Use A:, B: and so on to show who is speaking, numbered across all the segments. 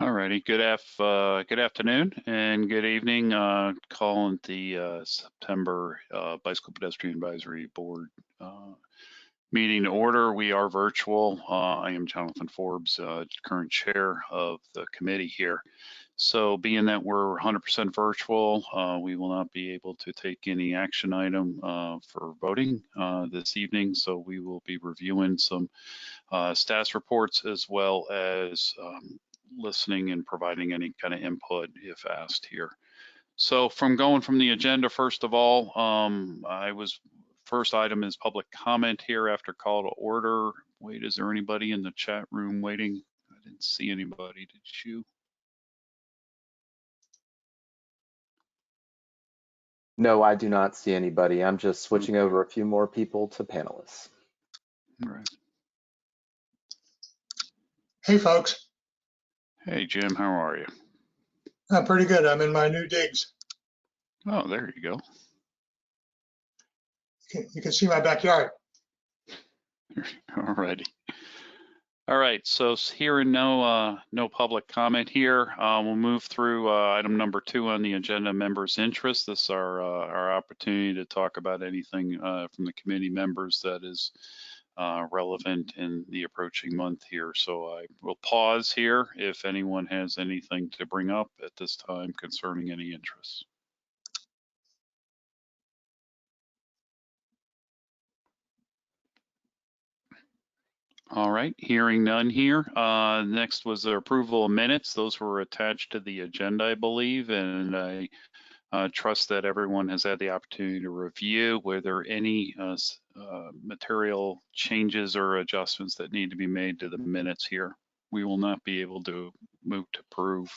A: Alrighty, good afternoon and good evening. Calling the September Bicycle Pedestrian Advisory Board meeting to order. We are virtual. I am Jonathan Forbes, current chair of the committee here. So being that we're 100% virtual, we will not be able to take any action item for voting this evening. So we will be reviewing some status reports as well as listening and providing any kind of input if asked here. So going from the agenda, first of all, first item is public comment here after call to order. Wait, is there anybody in the chat room waiting? I didn't see anybody, did you?
B: No, I do not see anybody. I'm just switching over a few more people to panelists.
A: All right.
C: Hey, folks.
A: Hey, Jim, how are you?
C: Pretty good. I'm in my new digs.
A: Oh, there you go.
C: You can see my backyard.
A: All righty. All right, so hearing no public comment here, we'll move through item number 2 on the agenda, members' interest. This is our opportunity to talk about anything from the committee members that is relevant in the approaching month here. So I will pause here if anyone has anything to bring up at this time concerning any interests. All right, hearing none here. Next was the approval of minutes. Those were attached to the agenda, I believe, and I trust that everyone has had the opportunity to review. Were there any material changes or adjustments that need to be made to the minutes here? We will not be able to move to approve,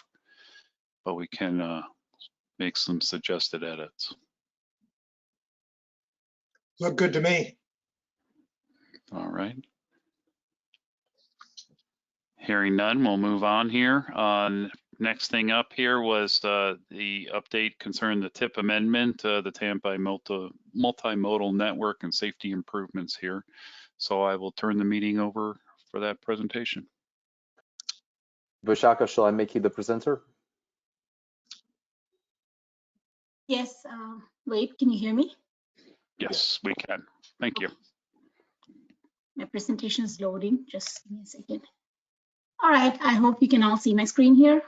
A: but we can make some suggested edits.
C: Look good to me.
A: All right. Hearing none, we'll move on here. Next thing up here was the update concerning the TIP amendment, the Tampa multimodal network and safety improvements here. So I will turn the meeting over for that presentation.
B: Vishaka, shall I make you the presenter?
D: Yes, wait, can you hear me?
A: Yes, we can. Thank you.
D: My presentation is loading, just give me a second. All right, I hope you can all see my screen here.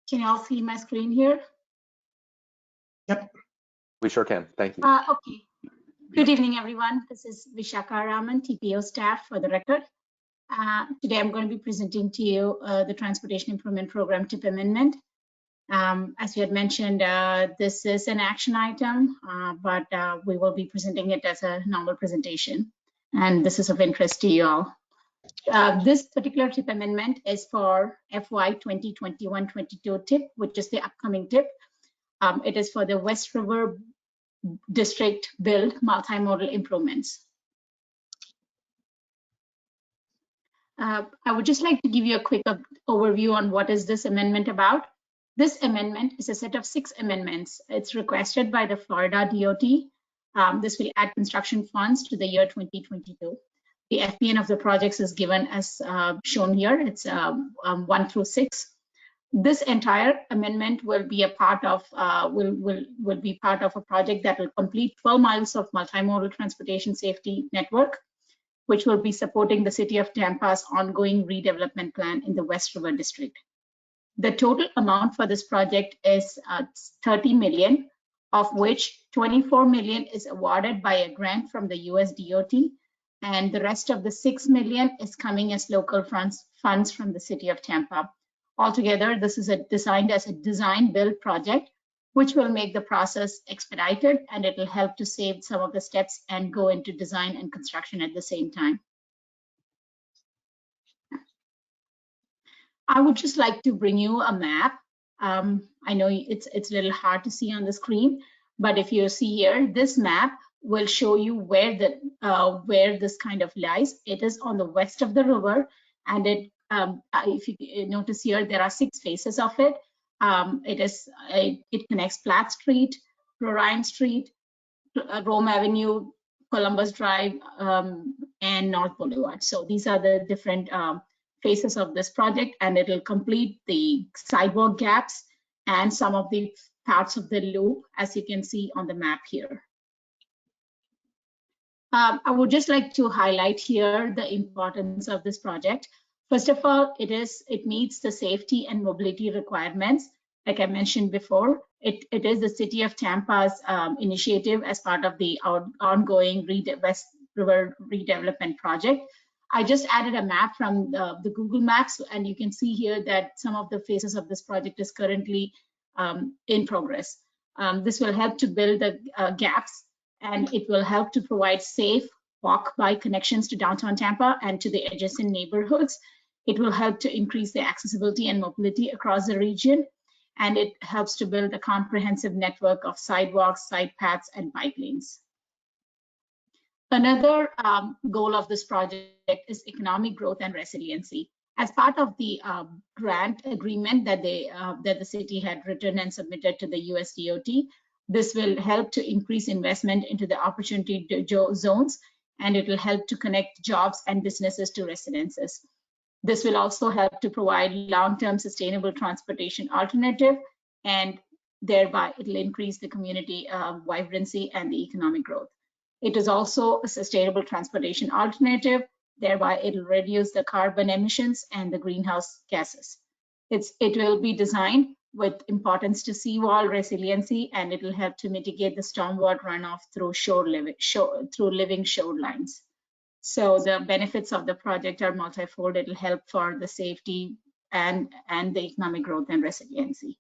D: Can you all see my screen here?
C: Yep.
B: We sure can, thank you.
D: Okay, good evening, everyone. This is Vishaka Raman, TPO staff for the record. Today I'm going to be presenting to you the Transportation Improvement Program TIP amendment. As you had mentioned, this is an action item, but we will be presenting it as a normal presentation, and this is of interest to you all. This particular TIP amendment is for FY 2021-22 TIP, which is the upcoming TIP. It is for the West River District Build multimodal improvements. I would just like to give you a quick overview on what is this amendment about. This amendment is a set of 6 amendments. It's requested by the Florida DOT. This will add construction funds to the year 2022. The FPN of the projects is given as shown here. It's 1 through 6. This entire amendment will be a part of will be part of a project that will complete 12 miles of multimodal transportation safety network, which will be supporting the city of Tampa's ongoing redevelopment plan in the West River District. The total amount for this project is 30 million, of which 24 million is awarded by a grant from the US DOT, and the rest of the 6 million is coming as local funds from the city of Tampa. Altogether, this is designed as a design build project, which will make the process expedited, and it will help to save some of the steps and go into design and construction at the same time. I would just like to bring you a map. I know it's a little hard to see on the screen, but if you see here, this map will show you where this kind of lies. It is on the west of the river, and if you notice here, there are 6 faces of it. It connects Platt Street, Ryan Street, Rome Avenue, Columbus Drive, and North Boulevard. So these are the different phases of this project, and it will complete the sidewalk gaps and some of the parts of the loop, as you can see on the map here. I would just like to highlight here the importance of this project. First of all, it meets the safety and mobility requirements. Like I mentioned before, it is the City of Tampa's initiative as part of the ongoing West River redevelopment project. I just added a map from the Google Maps, and you can see here that some of the phases of this project is currently in progress. This will help to build the gaps, and it will help to provide safe walk-by connections to downtown Tampa and to the adjacent neighborhoods. It will help to increase the accessibility and mobility across the region, and it helps to build a comprehensive network of sidewalks, side paths, and bike lanes. Another goal of this project is economic growth and resiliency. As part of the grant agreement that the city had written and submitted to the US DOT, this will help to increase investment into the opportunity zones, and it will help to connect jobs and businesses to residences. This will also help to provide long-term sustainable transportation alternative, and thereby it will increase the community vibrancy and the economic growth. It is also a sustainable transportation alternative, thereby it will reduce the carbon emissions and the greenhouse gases. It will be designed with importance to seawall resiliency, and it will help to mitigate the stormwater runoff through living shorelines. So the benefits of the project are multifold. It will help for the safety and the economic growth and resiliency.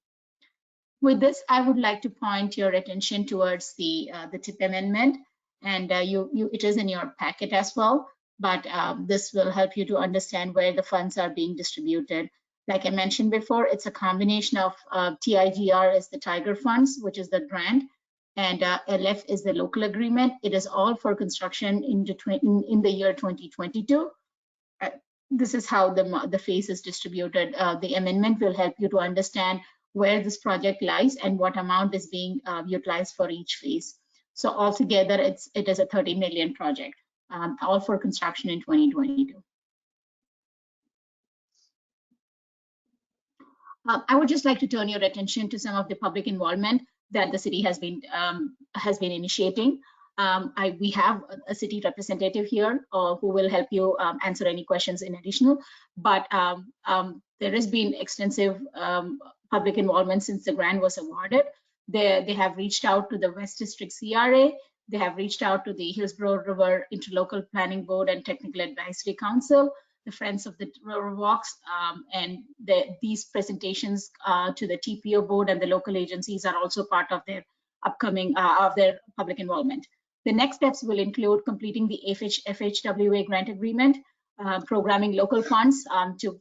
D: With this, I would like to point your attention towards the TIP amendment, and it is in your packet as well, but this will help you to understand where the funds are being distributed. Like I mentioned before, it's a combination of TIGR is the Tiger Funds, which is the grant, and LF is the local agreement. It is all for construction in the year 2022. This is how the phase is distributed. The amendment will help you to understand where this project lies and what amount is being utilized for each phase. So altogether, it is a 30 million project, all for construction in 2022. I would just like to turn your attention to some of the public involvement that the city has been initiating. We have a city representative here who will help you answer any questions in additional, but there has been extensive public involvement since the grant was awarded. They have reached out to the West District CRA. They have reached out to the Hillsborough River Interlocal Planning Board and Technical Advisory Council, the Friends of the River Walks, and these presentations to the TPO board and the local agencies are also part of their upcoming their public involvement. The next steps will include completing the FHWA grant agreement, programming local funds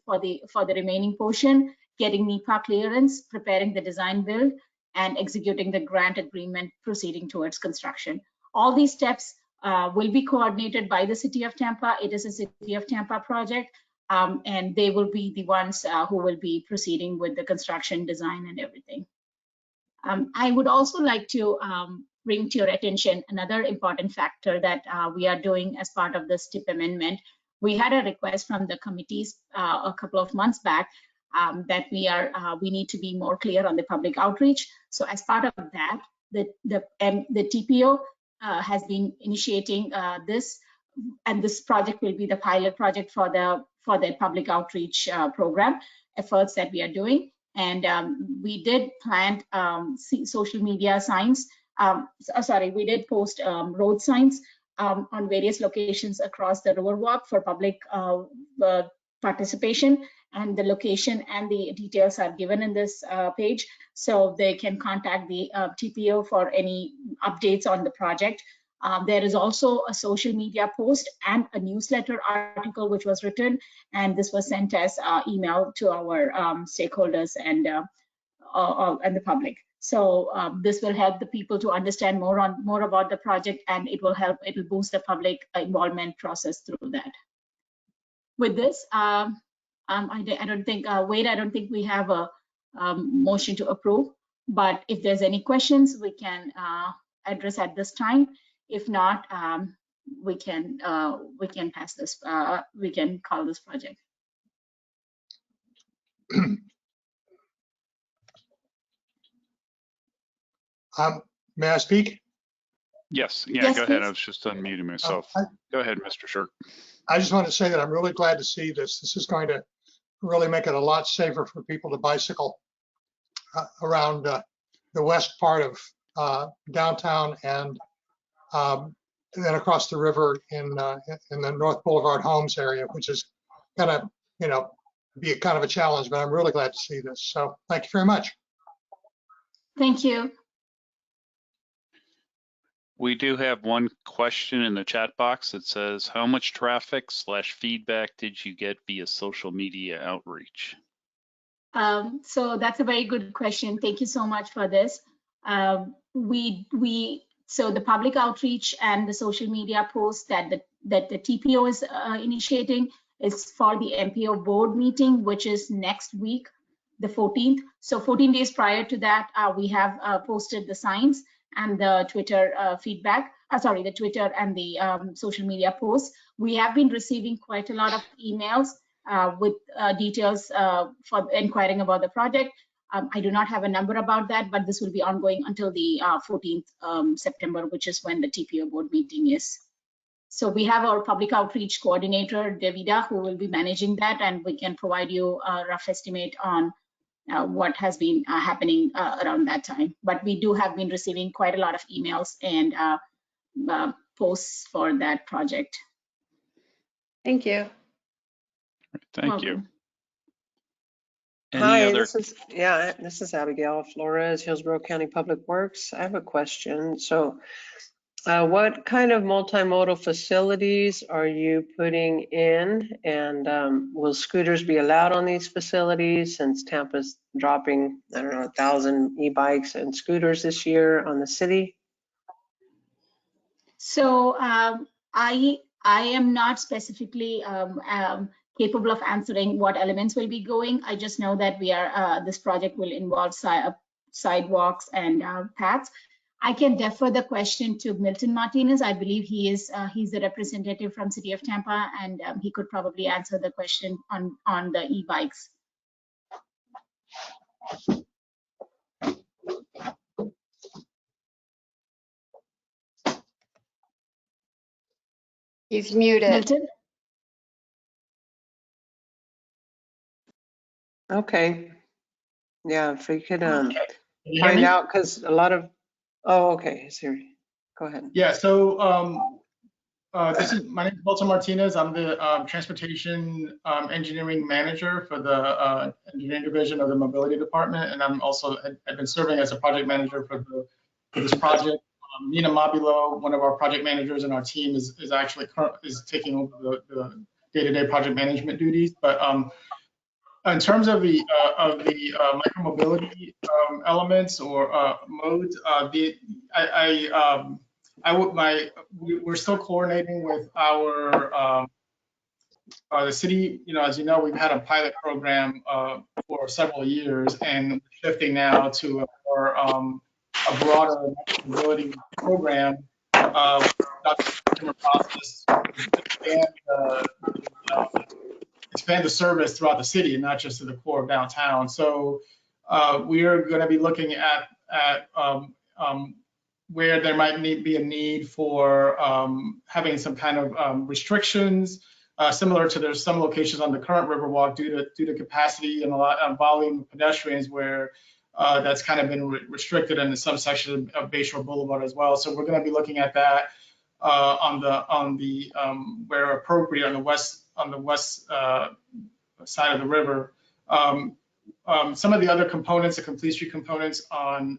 D: for the remaining portion, getting NEPA clearance, preparing the design build, and executing the grant agreement, proceeding towards construction. All these steps will be coordinated by the City of Tampa. It is a City of Tampa project, and they will be the ones who will be proceeding with the construction design and everything. I would also like to bring to your attention another important factor that we are doing as part of this TIP amendment. We had a request from the committees a couple of months back that we need to be more clear on the public outreach. So as part of that, the TPO has been initiating this, and this project will be the pilot project for the public outreach program efforts that we are doing. And we did plant social media signs. We did post road signs on various locations across the Riverwalk for public participation, and the location and the details are given in this page, so they can contact the TPO for any updates on the project. There is also a social media post and a newsletter article which was written, and this was sent as email to our stakeholders and the public. So this will help the people to understand more about the project, and it will boost the public involvement process through that. With this, I don't think Wade, I don't think we have a motion to approve, but if there's any questions, we can address at this time. If not, we can pass this. We can call this project.
C: May I speak?
A: Yes, yeah,
D: Yes,
A: go ahead.
D: please.
A: I was just unmuting myself. Go ahead, Mr. Shirk.
C: I just want to say that I'm really glad to see this. This is going to really make it a lot safer for people to bicycle around the west part of downtown and then across the river in the North Boulevard Homes area, which is gonna, be a kind of a challenge, but I'm really glad to see this. So thank you very much.
D: Thank you.
A: We do have one question in the chat box that says, how much traffic / feedback did you get via social media outreach?
D: So that's a very good question. Thank you so much for this. So the public outreach and the social media posts that the TPO is initiating is for the MPO board meeting, which is next week, the 14th. So 14 days prior to that, we have posted the signs and the Twitter feedback. The Twitter and the social media posts. We have been receiving quite a lot of emails with details for inquiring about the project. I do not have a number about that, but this will be ongoing until the 14th September, which is when the TPO board meeting is. So we have our public outreach coordinator, Davida, who will be managing that, and we can provide you a rough estimate on what has been happening around that time. But we have been receiving quite a lot of emails and posts for that project.
E: Thank you.
A: Thank you.
D: Welcome.
A: Any other?
E: This is Abigail Flores, Hillsborough County Public Works. I have a question. So what kind of multimodal facilities are you putting in, and will scooters be allowed on these facilities since Tampa's dropping, 1,000 e-bikes and scooters this year on the city?
D: So I am not specifically capable of answering what elements will be going. I just know that this project will involve sidewalks and paths. I can defer the question to Milton Martinez. I believe he's the representative from City of Tampa, and he could probably answer the question on the e-bikes.
F: He's muted.
D: Milton?
E: Okay. Yeah, if we could
G: Can you hear
E: find
G: me?
E: out, because a lot of, oh, okay, Siri, go ahead.
G: Yeah, so my name is Milton Martinez. I'm the Transportation Engineering Manager for the Engineering Division of the Mobility Department, and I've been serving as a project manager for this project. Nina Mabulo, one of our project managers in our team, is taking over the day-to-day project management duties. But in terms of the micromobility elements or modes, we're still coordinating with the city. As you know, we've had a pilot program for several years, and shifting now to a broader mobility program. Process expand the service throughout the city and not just to the core of downtown. So we are going to be looking at where there might be a need for having some kind of restrictions, similar to there's some locations on the current Riverwalk due to capacity and a lot of volume of pedestrians where that's kind of been restricted in some section of Bayshore Boulevard as well. So we're going to be looking at that on the where appropriate on the west side of the river. Some of the other components, the Complete Street components on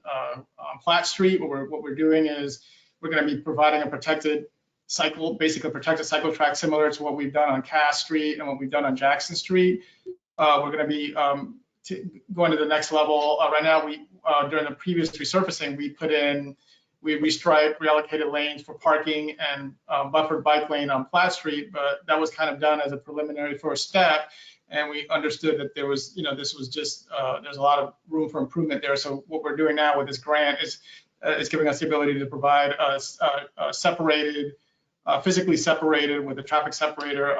G: Platt Street, what we're doing is we're going to be providing a protected cycle track similar to what we've done on Cass Street and what we've done on Jackson Street. We're going to be going to the next level. Right now, during the previous resurfacing, we restriped, reallocated lanes for parking and buffered bike lane on Platt Street, but that was kind of done as a preliminary first step. And we understood that there was, this was just, there's a lot of room for improvement there. So what we're doing now with this grant is giving us the ability to provide a separated physically separated with a traffic separator,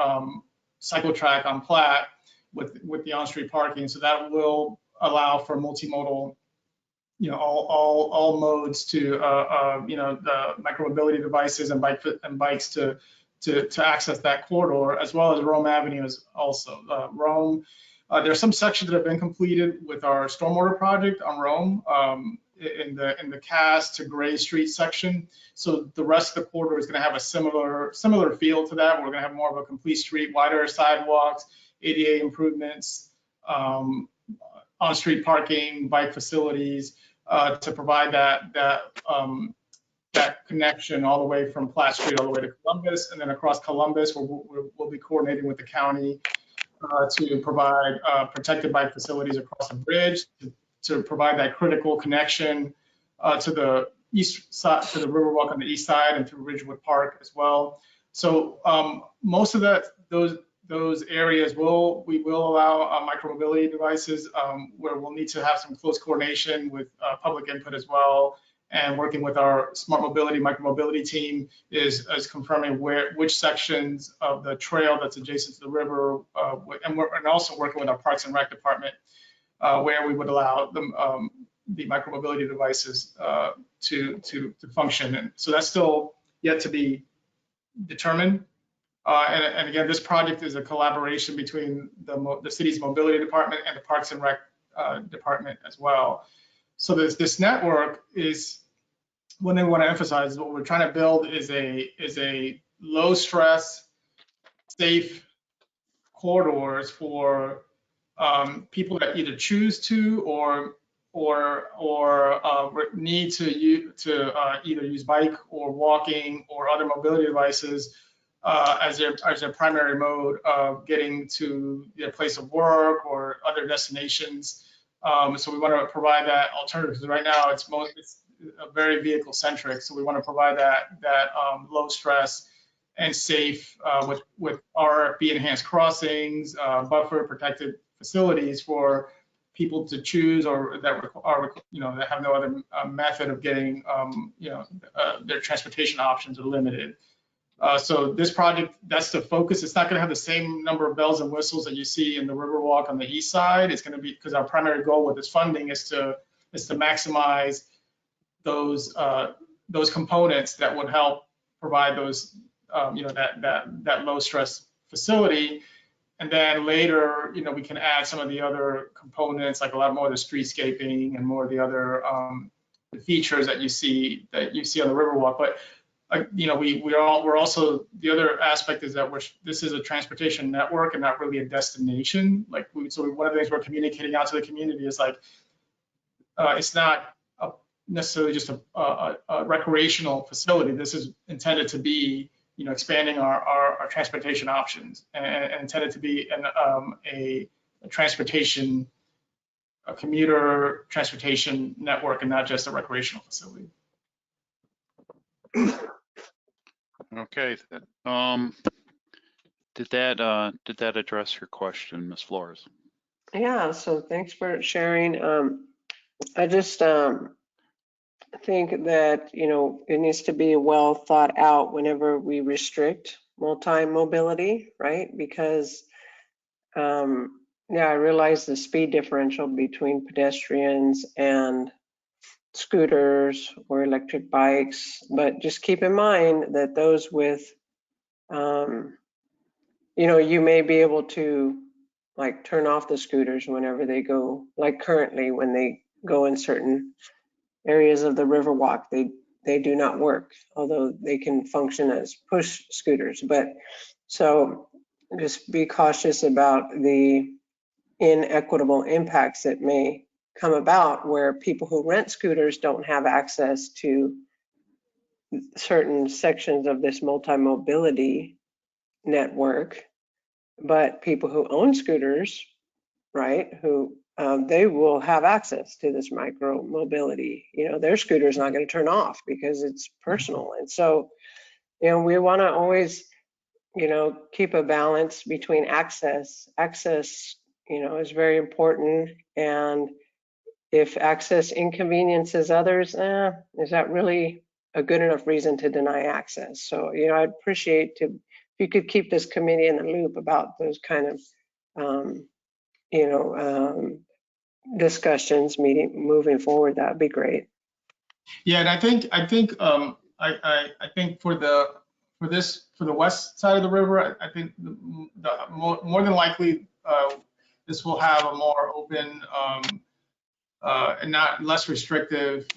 G: cycle track on Platt with the on-street parking. So that will allow for multimodal, all modes to, the micromobility devices and bikes to access that corridor, as well as Rome Avenue is also. Rome, there's some sections that have been completed with our stormwater project on Rome in the Cass to Gray Street section. So the rest of the corridor is going to have a similar feel to that. We're going to have more of a complete street, wider sidewalks, ADA improvements, on-street parking, bike facilities to provide that connection all the way from Platt Street all the way to Columbus, and then across Columbus, we'll be coordinating with the county to provide protected bike facilities across the bridge to provide that critical connection to the east side, to the Riverwalk on the east side, and through Ridgewood Park as well. So most of those areas we will allow micromobility devices where we'll need to have some close coordination with public input as well. And working with our smart mobility, micromobility team is confirming which sections of the trail that's adjacent to the river, and also working with our Parks and Rec department where we would allow them the micromobility devices to function. And so that's still yet to be determined. And again, this project is a collaboration between the city's mobility department and the Parks and Rec department as well. So this network is, one thing we want to emphasize is what we're trying to build is a low stress, safe corridors for people that either choose to or need to either use bike or walking or other mobility devices as their primary mode of getting to their place of work or other destinations. So we want to provide that alternative, because right now it's very vehicle centric. So we want to provide that low stress and safe with RFB enhanced crossings, buffer protected facilities for people to choose, or that that have no other method of getting their transportation options are limited. So this project, that's the focus. It's not going to have the same number of bells and whistles that you see in the Riverwalk on the east side. It's going to be, because our primary goal with this funding is to maximize those components that would help provide those that low stress facility. And then later, we can add some of the other components, like a lot more of the streetscaping and more of the other features that you see on the Riverwalk. But we're also, the other aspect is that this is a transportation network and not really a destination. So one of the things we're communicating out to the community is it's not necessarily just a recreational facility. This is intended to be, expanding our transportation options, and intended to be a transportation, a commuter transportation network, and not just a recreational facility.
A: Okay, then. Did that address your question, Ms. Flores?
E: Yeah, so thanks for sharing. I just think that, it needs to be well thought out whenever we restrict multi-mobility, right? Because, I realize the speed differential between pedestrians and scooters or electric bikes, but just keep in mind that those with, you may be able to turn off the scooters whenever they go, like currently when they go in certain areas of the Riverwalk, they do not work, although they can function as push scooters. But so just be cautious about the inequitable impacts that may come about where people who rent scooters don't have access to certain sections of this multi-mobility network, but people who own scooters, right, who they will have access to this micro mobility. Their scooter is not going to turn off because it's personal. And so, we want to always, keep a balance between access. Access, is very important. And if access inconveniences others, is that really a good enough reason to deny access. So, you know, I'd appreciate if you could keep this committee in the loop about those kind of, you know, discussions moving forward. That'd be great.
G: Yeah, and I think for the west side of the river, I think more than likely this will have a more open and not less restrictive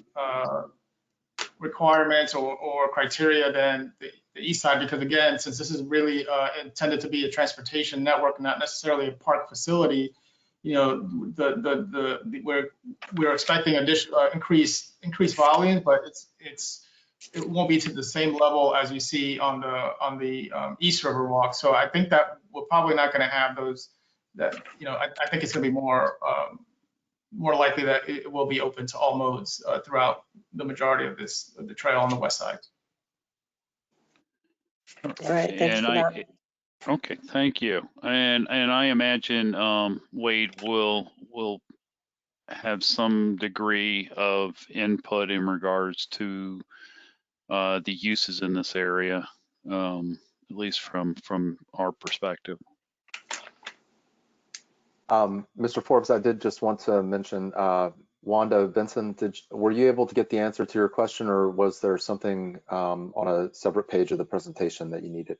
G: requirements or criteria than the east side, because again, since this is really intended to be a transportation network, not necessarily a park facility, you know, we're expecting additional increased volume, but it won't be to the same level as you see on the East River Walk. So I think that we're probably not going to have those. That, you know, I think it's going to be more likely that it will be open to all modes throughout the majority of the trail on the west side.
E: All right, thanks for that.
A: Okay, thank you. And I imagine Wade will have some degree of input in regards to the uses in this area, at least from our perspective.
B: Mr. Forbes, I did just want to mention, Wanda Benson, were you able to get the answer to your question, or was there something on a separate page of the presentation that you needed?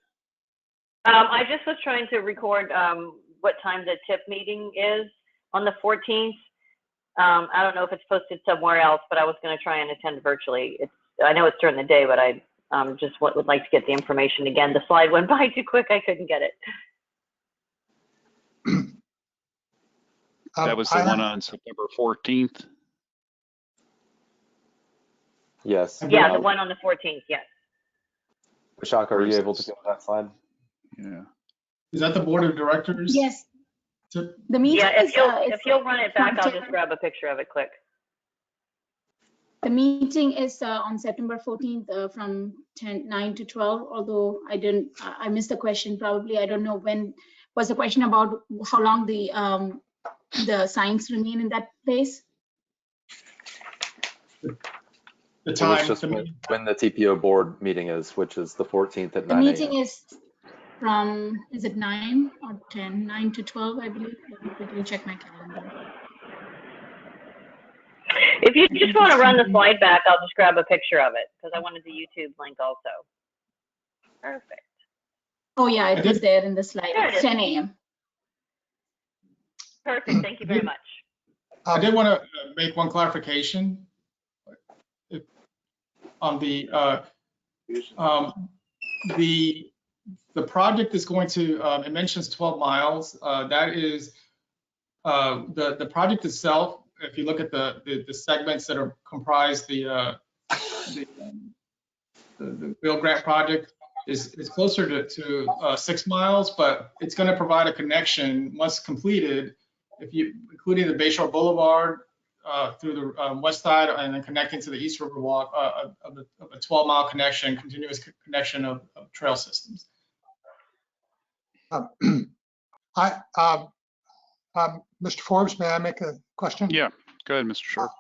F: I just was trying to record what time the TIP meeting is on the 14th. I don't know if it's posted somewhere else, but I was going to try and attend virtually. I know it's during the day, but I just would like to get the information again. The slide went by too quick. I couldn't get it.
A: That was the one on September 14th?
B: Yes.
F: Yeah, the one on the 14th, yes.
B: Vishaka, are you able to go to that slide?
A: Yeah.
G: Is that the board of directors?
D: Yes.
G: The
D: meeting
F: Yeah,
D: is,
F: if you'll run it back, I'll just grab a picture of it quick.
D: The meeting is on September 14th from 9 to 12, although I missed the question probably. I don't know when was the question about how long the signs remain in that place.
G: The time.
B: It's just when the TPO board meeting is, which is the 14th at 9
D: The
B: a.m.
D: meeting is from, is it 9 or 10? 9 to 12, I believe. Let me quickly check my calendar.
F: If you just want to run the slide back, I'll just grab a picture of it because I wanted the YouTube link also. Perfect.
D: Oh yeah, it was there in the slide. It's 10 a.m.
F: Perfect. Thank you very much.
G: I did want to make one clarification on the project is going to, it mentions 12 miles. That is the project itself. If you look at the segments that are comprise the Bill Grant project, is closer to 6 miles, but it's going to provide a connection once completed, including the Bayshore Boulevard through the west side and then connecting to the East River Walk, of a 12-mile connection, continuous connection of trail systems.
C: Mr. Forbes, may I make a question?
A: Yeah, go ahead, Mr. Sharp.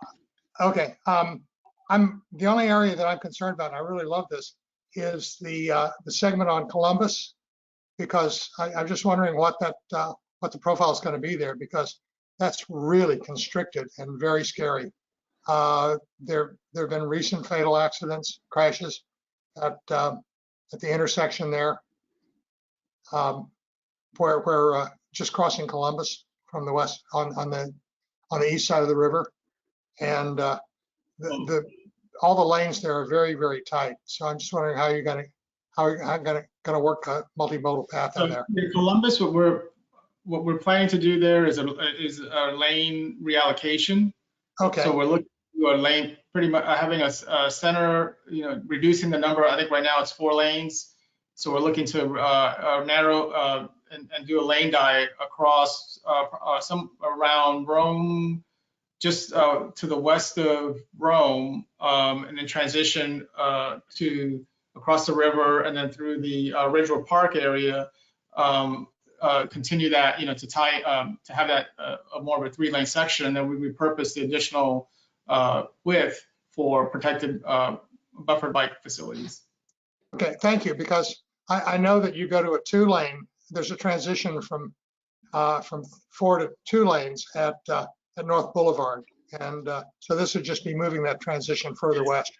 C: Okay. I'm the only area that I'm concerned about, and I really love this, is the segment on Columbus, because I'm just wondering what the profile is going to be there, because that's really constricted and very scary. There have been recent fatal accidents, crashes at the intersection there, where just crossing Columbus from the west on the east side of the river, and all the lanes there are very, very tight. So I'm just wondering how you're going to work a multimodal path in there.
G: In Columbus, what we're planning to do there is a lane reallocation. Okay. So we're looking to a lane, pretty much having a center, reducing the number. I think right now it's 4 lanes. So we're looking to narrow and do a lane diet across some around Rome, just to the west of Rome, and then transition to across the river and then through the Ridgewood Park area. Continue that, to tie to have that more of a 3-lane section, and then we repurpose the additional width for protected buffer bike facilities.
C: Okay, thank you, because I know that you go to a 2-lane, there's a transition from 4 to 2 lanes at North Boulevard. And so this would just be moving that transition further west.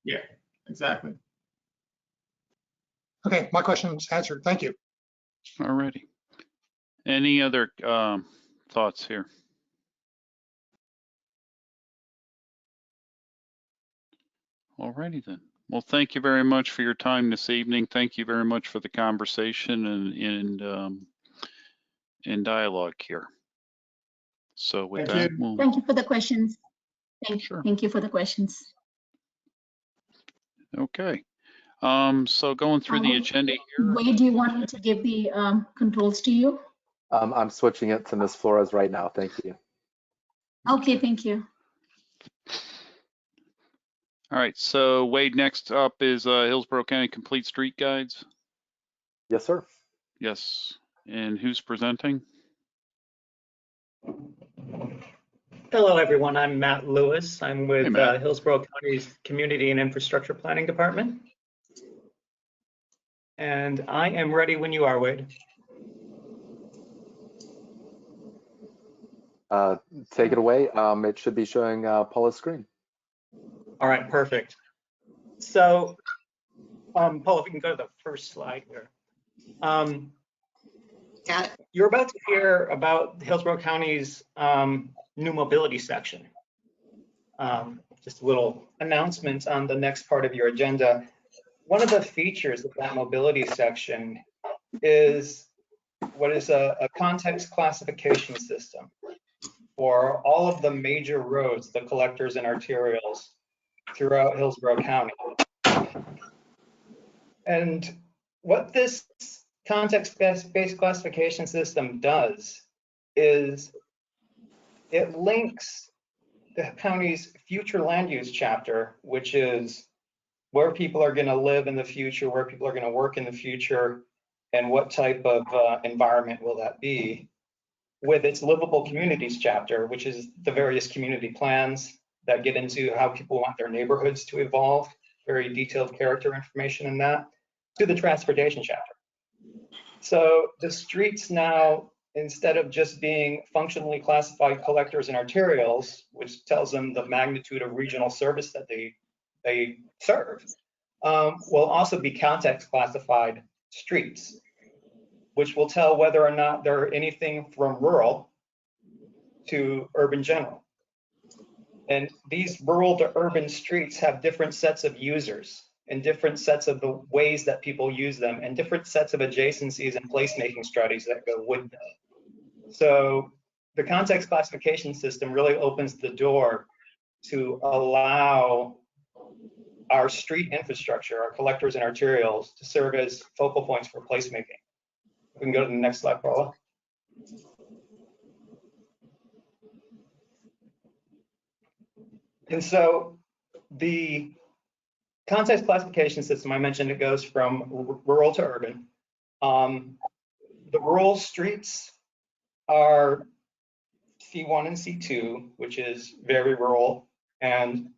G: Yeah, exactly.
C: Okay, my question's answered. Thank you.
A: All righty. Any other thoughts here? All righty then. Well, thank you very much for your time this evening. Thank you very much for the conversation and dialogue here. So with
G: Thank
A: that,
G: you.
A: we'll,
D: Thank you for the questions.
A: Sure.
D: Thank you for the questions.
A: okay. So going through the agenda here.
D: Wade, do you want me to give the controls to you?
B: I'm switching it to Ms. Flores right now. Thank you.
D: Okay, thank you.
A: All right, so Wade, next up is Hillsborough County Complete Street Guides.
B: Yes, sir.
A: Yes, and who's presenting?
H: Hello, everyone. I'm Matt Lewis. I'm with
A: Hey, Matt.
H: Hillsborough County's Community and Infrastructure Planning Department. And I am ready when you are, Wade.
B: Take it away. It should be showing Paula's screen.
H: All right, perfect. So, Paul, if we can go to the first slide here. You're about to hear about Hillsborough County's new mobility section. Just a little announcement on the next part of your agenda. One of the features of that mobility section is what is a context classification system for all of the major roads, the collectors and arterials throughout Hillsborough County. And what this context-based classification system does is it links the county's future land use chapter, which is where people are going to live in the future, where people are going to work in the future, and what type of environment will that be, with its livable communities chapter, which is the various community plans that get into how people want their neighborhoods to evolve, very detailed character information in that, to the transportation chapter. So the streets now, instead of just being functionally classified collectors and arterials, which tells them the magnitude of regional service that they serve, will also be context classified streets, which will tell whether or not they're anything from rural to urban general. And these rural to urban streets have different sets of users and different sets of the ways that people use them and different sets of adjacencies and placemaking strategies that go with them. So the context classification system really opens the door to allow our street infrastructure, our collectors and arterials, to serve as focal points for placemaking. We can go to the next slide, Paula. And so the context classification system, I mentioned, it goes from rural to urban. The rural streets are C1 and C2, which is very rural and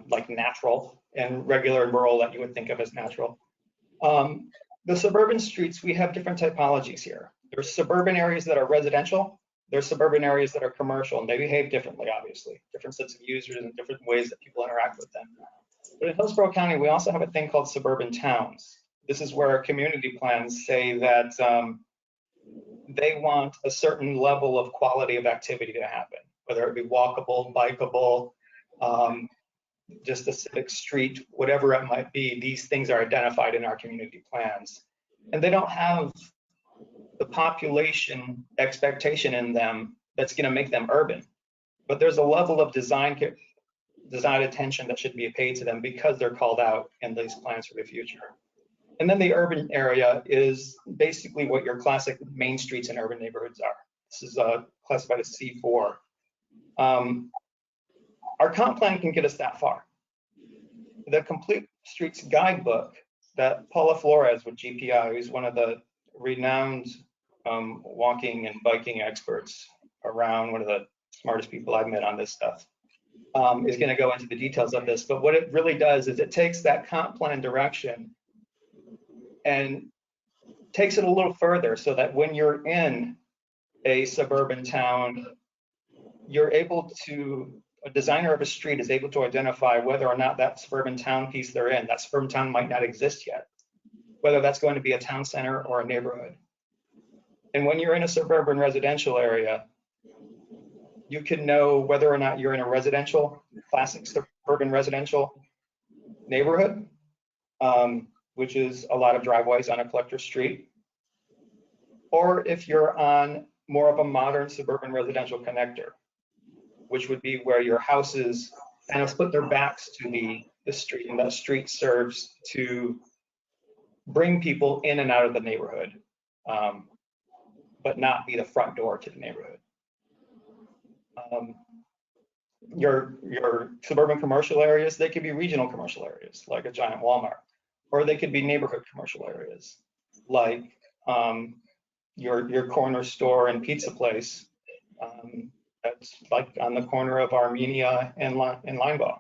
H: like natural, and regular rural that you would think of as natural. The suburban streets, we have different typologies here. There's suburban areas that are residential. There's suburban areas that are commercial, and they behave differently, obviously. Different sets of users and different ways that people interact with them. But in Hillsborough County, we also have a thing called Suburban Towns. This is where our community plans say that they want a certain level of quality of activity to happen, whether it be walkable, bikeable, just a civic street, whatever it might be. These things are identified in our community plans. And they don't have the population expectation in them that's going to make them urban. But there's a level of design attention that should be paid to them because they're called out in these plans for the future. And then the urban area is basically what your classic main streets and urban neighborhoods are. This is classified as C4. Our comp plan can get us that far. The Complete Streets Guidebook that Paula Flores with GPI, who's one of the renowned walking and biking experts around, one of the smartest people I've met on this stuff, is going to go into the details of this, but what it really does is it takes that comp plan direction and takes it a little further so that when you're in a suburban town, you're able to, a designer of a street is able to identify whether or not that suburban town piece they're in, that suburban town might not exist yet, whether that's going to be a town center or a neighborhood. And when you're in a suburban residential area, you can know whether or not you're in a residential, classic suburban residential neighborhood, which is a lot of driveways on a collector street, or if you're on more of a modern suburban residential connector, which would be where your houses kind of split their backs to the street, and that street serves to bring people in and out of the neighborhood, but not be the front door to the neighborhood. Your suburban commercial areas, they could be regional commercial areas, like a giant Walmart, or they could be neighborhood commercial areas, like your corner store and pizza place. That's like on the corner of Armenia and Linebaugh.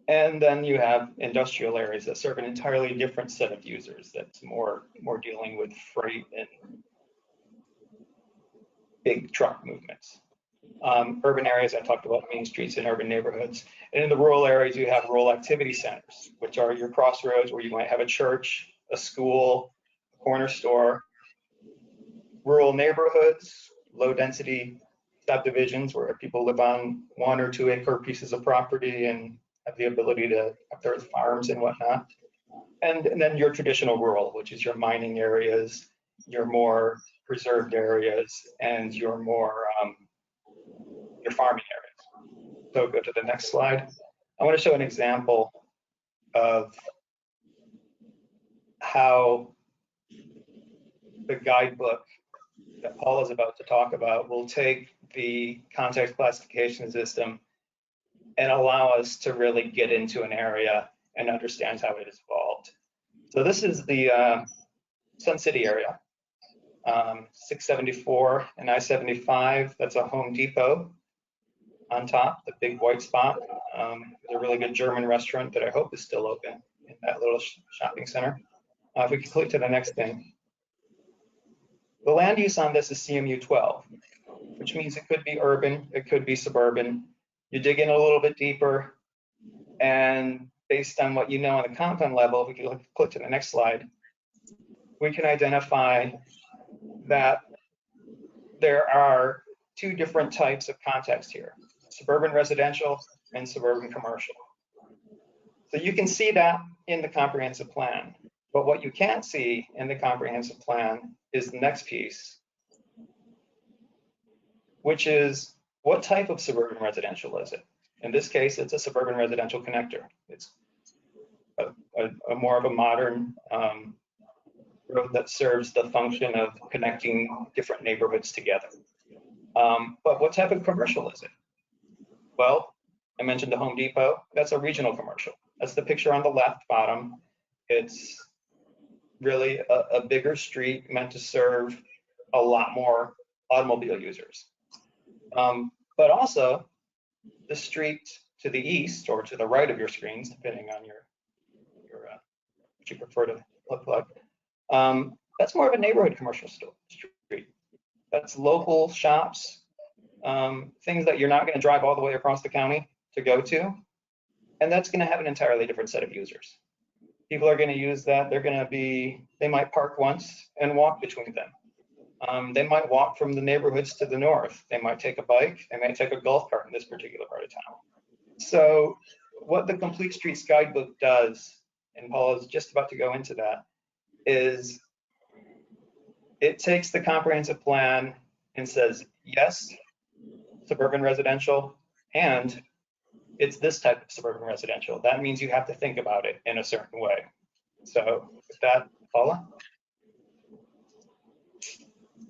H: And then you have industrial areas that serve an entirely different set of users that's more dealing with freight and big truck movements. Urban areas, I talked about main streets and urban neighborhoods. And in the rural areas, you have rural activity centers, which are your crossroads where you might have a church, a school, a corner store. Rural neighborhoods, low density subdivisions where people live on 1 or 2 acre pieces of property and have the ability to have their farms and whatnot. And then your traditional rural, which is your mining areas, your more preserved areas, and your more your farming areas. So go to the next slide. I want to show an example of how the guidebook that Paul is about to talk about will take the context classification system and allow us to really get into an area and understand how it has evolved. So this is the Sun City area, 674 and I-75. That's a Home Depot on top, the big white spot. There's a really good German restaurant that I hope is still open in that little shopping center. If we can click to the next thing. The land use on this is CMU 12, which means it could be urban, it could be suburban. You dig in a little bit deeper, and based on what you know on the compound level, if we can click to the next slide, we can identify that there are 2 different types of context here, suburban residential and suburban commercial. So you can see that in the comprehensive plan, but what you can't see in the comprehensive plan is the next piece, which is what type of suburban residential is it? In this case, it's a suburban residential connector. It's a more of a modern road that serves the function of connecting different neighborhoods together. But what type of commercial is it? Well, I mentioned the Home Depot. That's a regional commercial. That's the picture on the left bottom. It's really a bigger street meant to serve a lot more automobile users. But also the street to the east or to the right of your screens, depending on your what you prefer to look like. That's more of a neighborhood commercial street. That's local shops, things that you're not going to drive all the way across the county to go to. And that's going to have an entirely different set of users. People are going to use that. They might park once and walk between them. They might walk from the neighborhoods to the north. They might take a bike. They might take a golf cart in this particular part of town. So what the Complete Streets Guidebook does, and Paul is just about to go into that, is it takes the comprehensive plan and says, yes, suburban residential, and it's this type of suburban residential. That means you have to think about it in a certain way. So with that, Paula.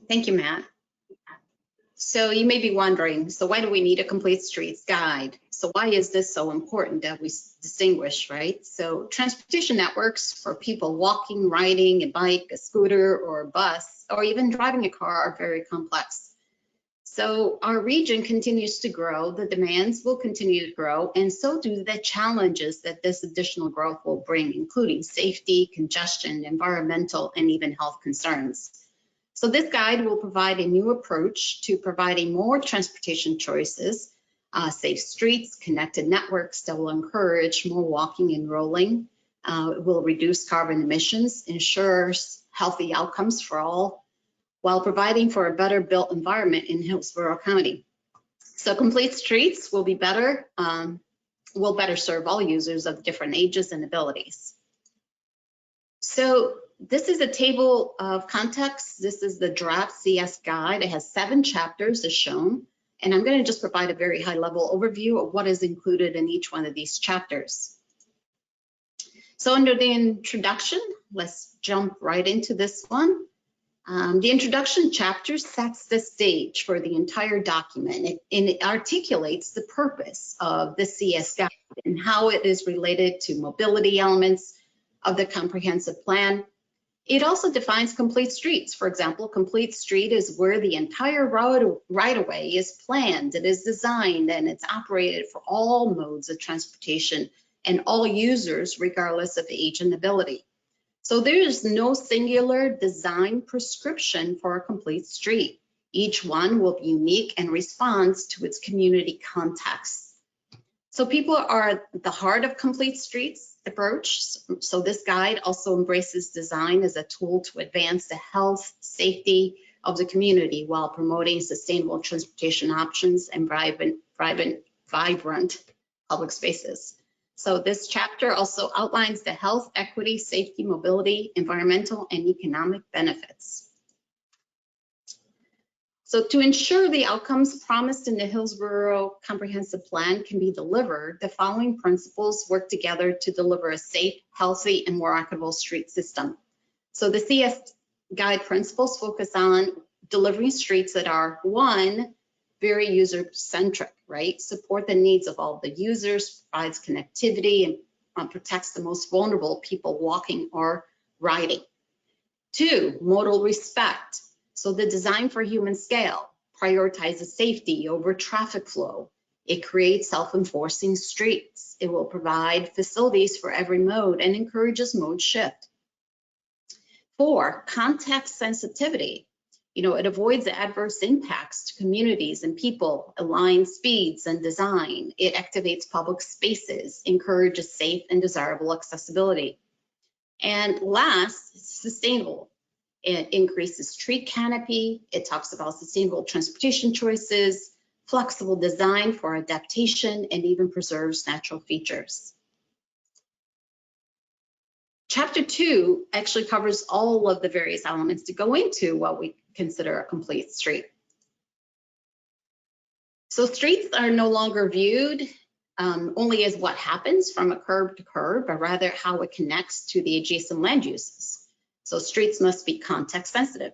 I: Thank you, Matt. So you may be wondering, so why do we need a complete streets guide? So why is this so important that we distinguish, right? So transportation networks for people walking, riding a bike, a scooter, or a bus, or even driving a car are very complex. So our region continues to grow, the demands will continue to grow, and so do the challenges that this additional growth will bring, including safety, congestion, environmental, and even health concerns. So this guide will provide a new approach to providing more transportation choices, safe streets, connected networks that will encourage more walking and rolling. It will reduce carbon emissions, ensures healthy outcomes for all, while providing for a better built environment in Hillsborough County. So complete streets will be better, will better serve all users of different ages and abilities. So this is a table of context. This is the draft CS guide. It has 7 chapters as shown, and I'm going to just provide a very high level overview of what is included in each one of these chapters. So under the introduction, let's jump right into this one. The introduction chapter sets the stage for the entire document, and it articulates the purpose of the CS guide and how it is related to mobility elements of the comprehensive plan. It also defines complete streets. For example, complete street is where the entire right-of-way is planned, it is designed, and it's operated for all modes of transportation and all users, regardless of age and ability. So there is no singular design prescription for a complete street. Each one will be unique and responds to its community context. So people are at the heart of complete streets approach. So this guide also embraces design as a tool to advance the health, safety of the community while promoting sustainable transportation options and vibrant public spaces. So this chapter also outlines the health, equity, safety, mobility, environmental, and economic benefits. So to ensure the outcomes promised in the Hillsborough Comprehensive Plan can be delivered, the following principles work together to deliver a safe, healthy, and more equitable street system. So the CS guide principles focus on delivering streets that are, 1, very user-centric, right? Support the needs of all the users, provides connectivity, and protects the most vulnerable people walking or riding. 2, modal respect. So the design for human scale prioritizes safety over traffic flow. It creates self-enforcing streets. It will provide facilities for every mode and encourages mode shift. 4, context sensitivity. It avoids adverse impacts to communities and people, aligns speeds and design. It activates public spaces, encourages safe and desirable accessibility. And last, sustainable. It increases tree canopy. It talks about sustainable transportation choices, flexible design for adaptation, and even preserves natural features. Chapter 2 actually covers all of the various elements to go into what we consider a complete street. So streets are no longer viewed only as what happens from a curb to curb, but rather how it connects to the adjacent land uses. So streets must be context sensitive.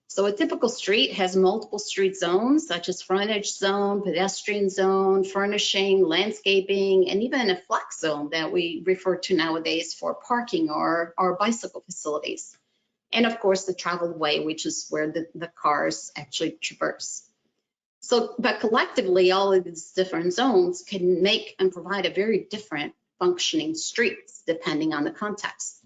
I: So a typical street has multiple street zones, such as frontage zone, pedestrian zone, furnishing, landscaping, and even a flex zone that we refer to nowadays for parking or bicycle facilities. And of course, the traveled way, which is where the cars actually traverse. So, but collectively, all of these different zones can make and provide a very different functioning streets, depending on the context.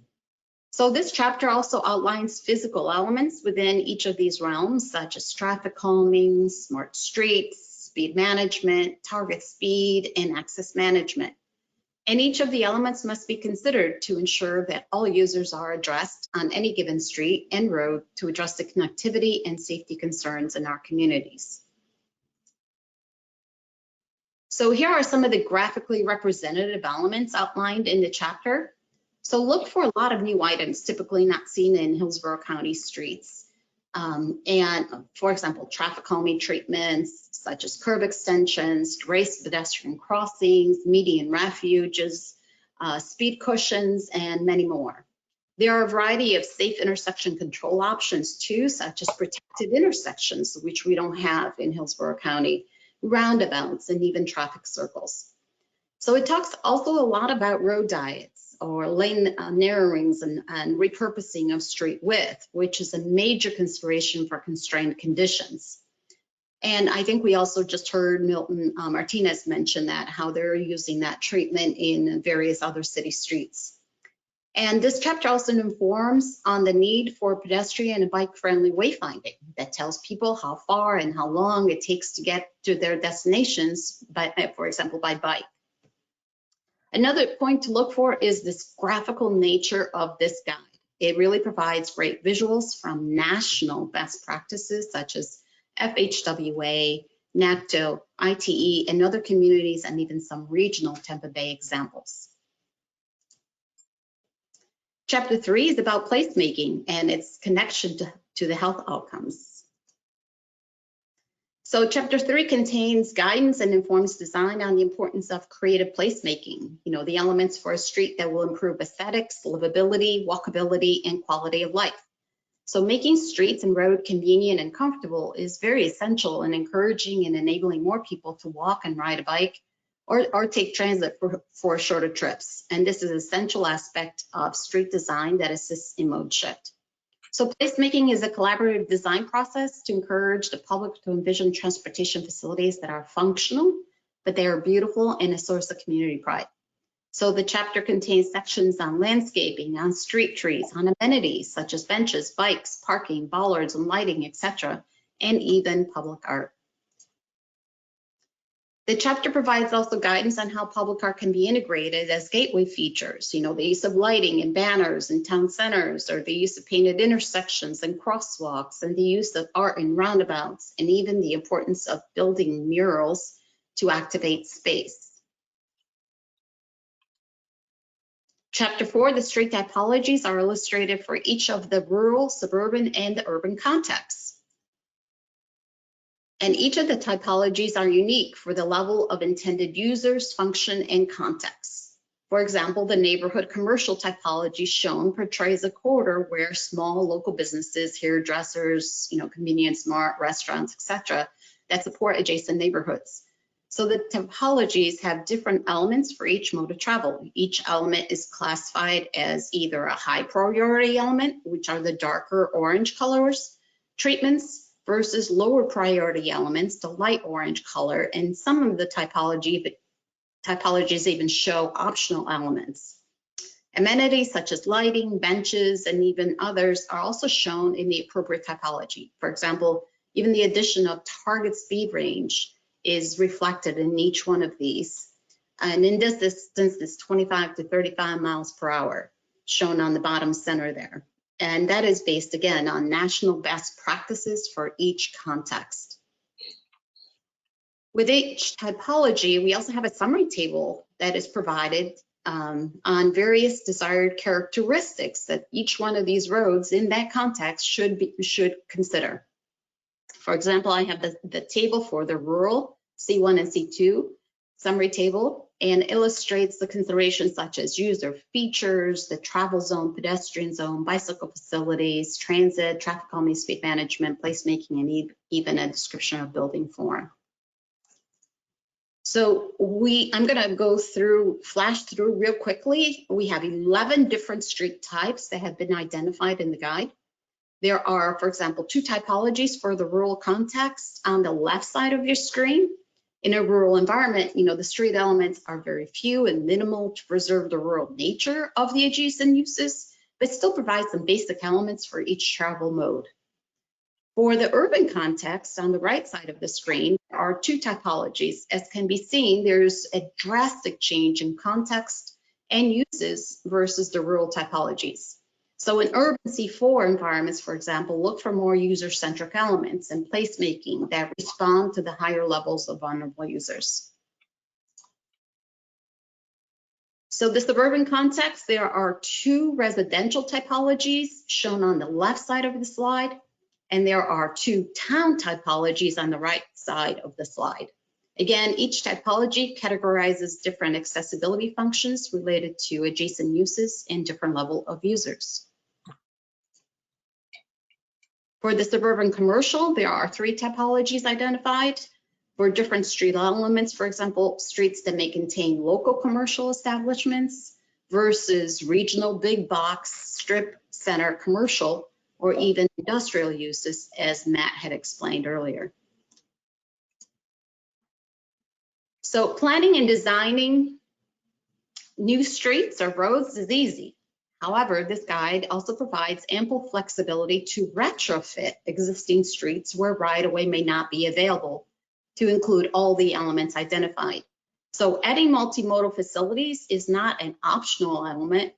I: So this chapter also outlines physical elements within each of these realms, such as traffic calming, smart streets, speed management, target speed, and access management. And each of the elements must be considered to ensure that all users are addressed on any given street and road to address the connectivity and safety concerns in our communities. So here are some of the graphically representative elements outlined in the chapter. So look for a lot of new items typically not seen in Hillsborough County streets. And for example, traffic calming treatments such as curb extensions, raised pedestrian crossings, median refuges, speed cushions, and many more. There are a variety of safe intersection control options too, such as protected intersections, which we don't have in Hillsborough County, roundabouts, and even traffic circles. So it talks also a lot about road diets or lane narrowings and repurposing of street width, which is a major consideration for constrained conditions. And I think we also just heard Milton Martinez mention that, how they're using that treatment in various other city streets. And this chapter also informs on the need for pedestrian and bike-friendly wayfinding that tells people how far and how long it takes to get to their destinations, for example, by bike. Another point to look for is this graphical nature of this guide. It really provides great visuals from national best practices such as FHWA, NACTO, ITE, and other communities, and even some regional Tampa Bay examples. Chapter 3 is about placemaking and its connection to the health outcomes. So chapter 3 contains guidance and informs design on the importance of creative placemaking, the elements for a street that will improve aesthetics, livability, walkability, and quality of life. So making streets and road convenient and comfortable is very essential in encouraging and enabling more people to walk and ride a bike or take transit for shorter trips. And this is an essential aspect of street design that assists in mode shift. So placemaking is a collaborative design process to encourage the public to envision transportation facilities that are functional, but they are beautiful and a source of community pride. So the chapter contains sections on landscaping, on street trees, on amenities such as benches, bikes, parking, bollards, and lighting, etc., and even public art. The chapter provides also guidance on how public art can be integrated as gateway features, the use of lighting and banners in town centers, or the use of painted intersections and crosswalks, and the use of art in roundabouts, and even the importance of building murals to activate space. Chapter 4, the street typologies are illustrated for each of the rural, suburban, and the urban contexts. And each of the typologies are unique for the level of intended users, function, and context. For example, the neighborhood commercial typology shown portrays a corridor where small local businesses, hairdressers, convenience mart, restaurants, etc., that support adjacent neighborhoods. So the typologies have different elements for each mode of travel. Each element is classified as either a high priority element, which are the darker orange colors, treatments, versus lower priority elements, the light orange color, and some of the typologies even show optional elements. Amenities such as lighting, benches, and even others are also shown in the appropriate typology. For example, even the addition of target speed range is reflected in each one of these. And in this instance, it's 25 to 35 miles per hour, shown on the bottom center there. And that is based, again, on national best practices for each context. With each typology, we also have a summary table that is provided on various desired characteristics that each one of these roads in that context should consider. For example, I have the table for the rural C1 and C2 summary table, and illustrates the considerations such as user features, the travel zone, pedestrian zone, bicycle facilities, transit, traffic calming, speed management, placemaking, and even a description of building form. So I'm going to flash through real quickly. We have 11 different street types that have been identified in the guide. There are, for example, 2 typologies for the rural context on the left side of your screen. In a rural environment, the street elements are very few and minimal to preserve the rural nature of the adjacent uses, but still provide some basic elements for each travel mode. For the urban context, on the right side of the screen, there are 2 typologies. As can be seen, there's a drastic change in context and uses versus the rural typologies. So in urban C4 environments, for example, look for more user-centric elements and placemaking that respond to the higher levels of vulnerable users. So the suburban context, there are 2 residential typologies shown on the left side of the slide, and there are 2 town typologies on the right side of the slide. Again, each typology categorizes different accessibility functions related to adjacent uses and different level of users. For the suburban commercial, there are 3 typologies identified for different street elements. For example, streets that may contain local commercial establishments versus regional big box strip center commercial or even industrial uses, as Matt had explained earlier. So planning and designing new streets or roads is easy. However, this guide also provides ample flexibility to retrofit existing streets where right-of-way may not be available to include all the elements identified. So adding multimodal facilities is not an optional element,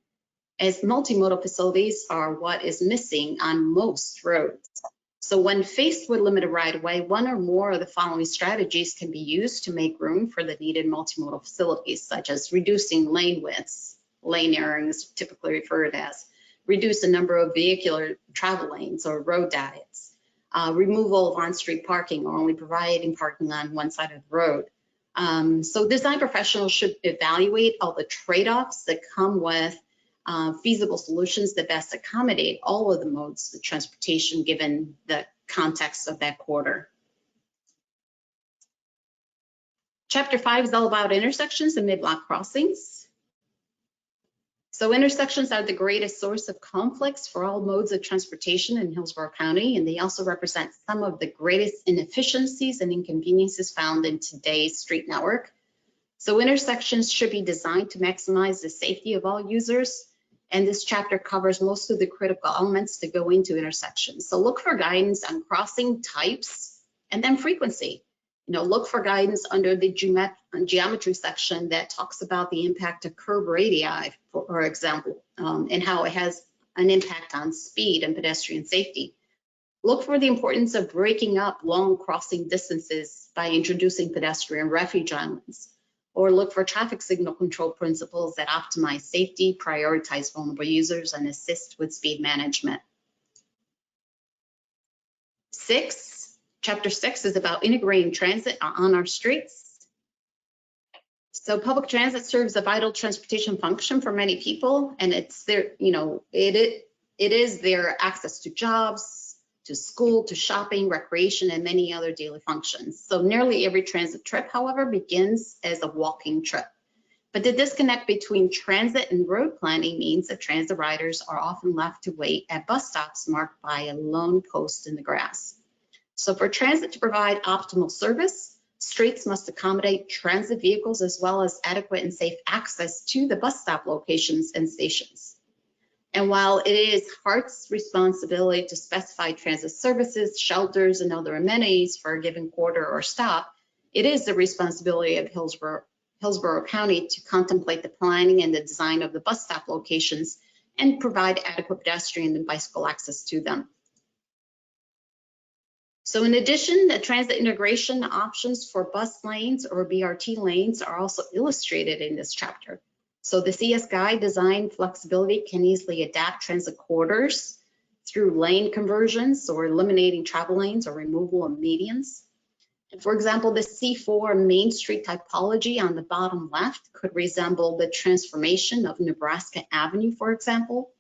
I: as multimodal facilities are what is missing on most roads. So when faced with limited right-of-way, one or more of the following strategies can be used to make room for the needed multimodal facilities, such as reducing lane widths. Lane narrowing is typically referred as. Reduce the number of vehicular travel lanes or road diets. Removal of on-street parking or only providing parking on one side of the road. So design professionals should evaluate all the trade-offs that come with feasible solutions that best accommodate all of the modes of transportation given the context of that quarter. Chapter 5 is all about intersections and mid-block crossings. So intersections are the greatest source of conflicts for all modes of transportation in Hillsborough County, and they also represent some of the greatest inefficiencies and inconveniences found in today's street network. So intersections should be designed to maximize the safety of all users. And this chapter covers most of the critical elements that go into intersections. So look for guidance on crossing types and then frequency. Look for guidance under the geometry section that talks about the impact of curb radii, for example, and how it has an impact on speed and pedestrian safety. Look for the importance of breaking up long crossing distances by introducing pedestrian refuge islands. Or look for traffic signal control principles that optimize safety, prioritize vulnerable users, and assist with speed management. Chapter 6 is about integrating transit on our streets. So public transit serves a vital transportation function for many people, and it's their, it is their access to jobs, to school, to shopping, recreation, and many other daily functions. So nearly every transit trip, however, begins as a walking trip. But the disconnect between transit and road planning means that transit riders are often left to wait at bus stops marked by a lone post in the grass. So for transit to provide optimal service, streets must accommodate transit vehicles as well as adequate and safe access to the bus stop locations and stations. And while it is HART's responsibility to specify transit services, shelters, and other amenities for a given quarter or stop, it is the responsibility of Hillsborough County to contemplate the planning and the design of the bus stop locations and provide adequate pedestrian and bicycle access to them. So in addition, the transit integration options for bus lanes or BRT lanes are also illustrated in this chapter. So the CS Guide design flexibility can easily adapt transit corridors through lane conversions or eliminating travel lanes or removal of medians. And for example, the C4 Main Street typology on the bottom left could resemble the transformation of Nebraska Avenue, for example,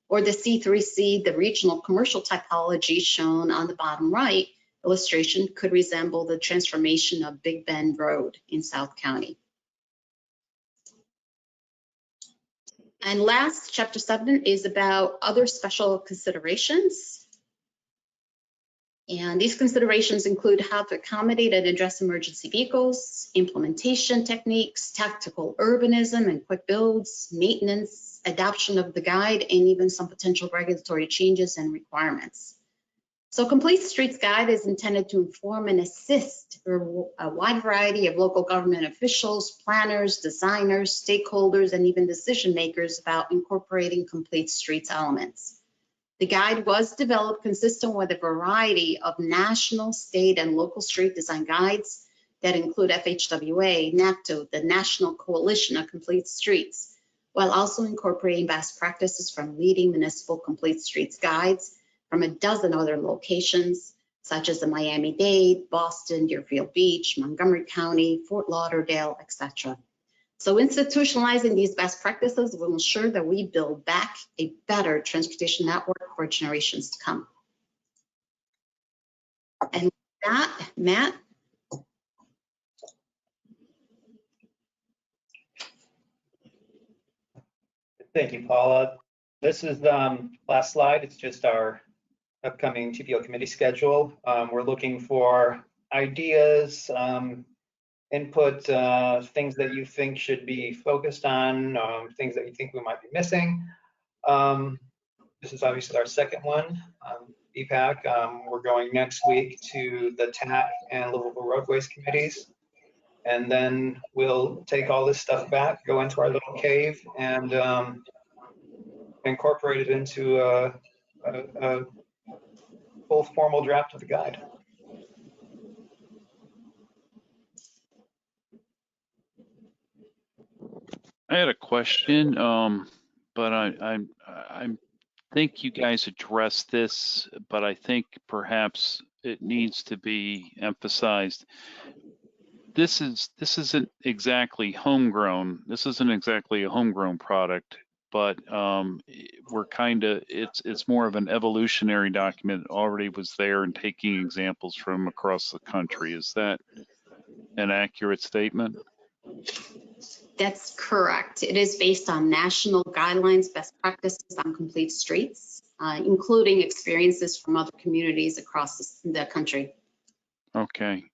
I: or the C3C, the regional commercial typology shown on the bottom right illustration could resemble the transformation of Big Bend Road in South County. And last, chapter 7 is about other special considerations. And these considerations include how to accommodate and address emergency vehicles, implementation techniques, tactical urbanism and quick builds, maintenance, adoption of the guide, and even some potential regulatory changes and requirements. So Complete Streets Guide is intended to inform and assist a wide variety of local government officials, planners, designers, stakeholders, and even decision makers about incorporating Complete Streets elements. The guide was developed consistent with a variety of national, state, and local street design guides that include FHWA, NACTO, the National Coalition of Complete Streets, while also incorporating best practices from leading municipal Complete Streets guides from a dozen other locations, such as the Miami-Dade, Boston, Deerfield Beach, Montgomery County, Fort Lauderdale, etc. So institutionalizing these best practices will ensure that we build back a better transportation network for generations to come. And with that, Matt.
H: Thank you, Paula. This is the last slide. It's just our upcoming TPO committee schedule. We're looking for ideas input things that you think should be focused on, things that you think we might be missing. This is obviously our second one, BPAC. We're going next week to the TAC and Livable Roadways committees. And then we'll take all this stuff back, go into our little cave, and incorporate it into a full formal draft of the guide.
A: I had a question, but I think you guys addressed this, but I think perhaps it needs to be emphasized. This isn't exactly homegrown. This isn't exactly a homegrown product, but it's more of an evolutionary document. It already was there and taking examples from across the country. Is that an accurate statement?
I: That's correct. It is based on national guidelines, best practices on complete streets, including experiences from other communities across the country.
A: Okay.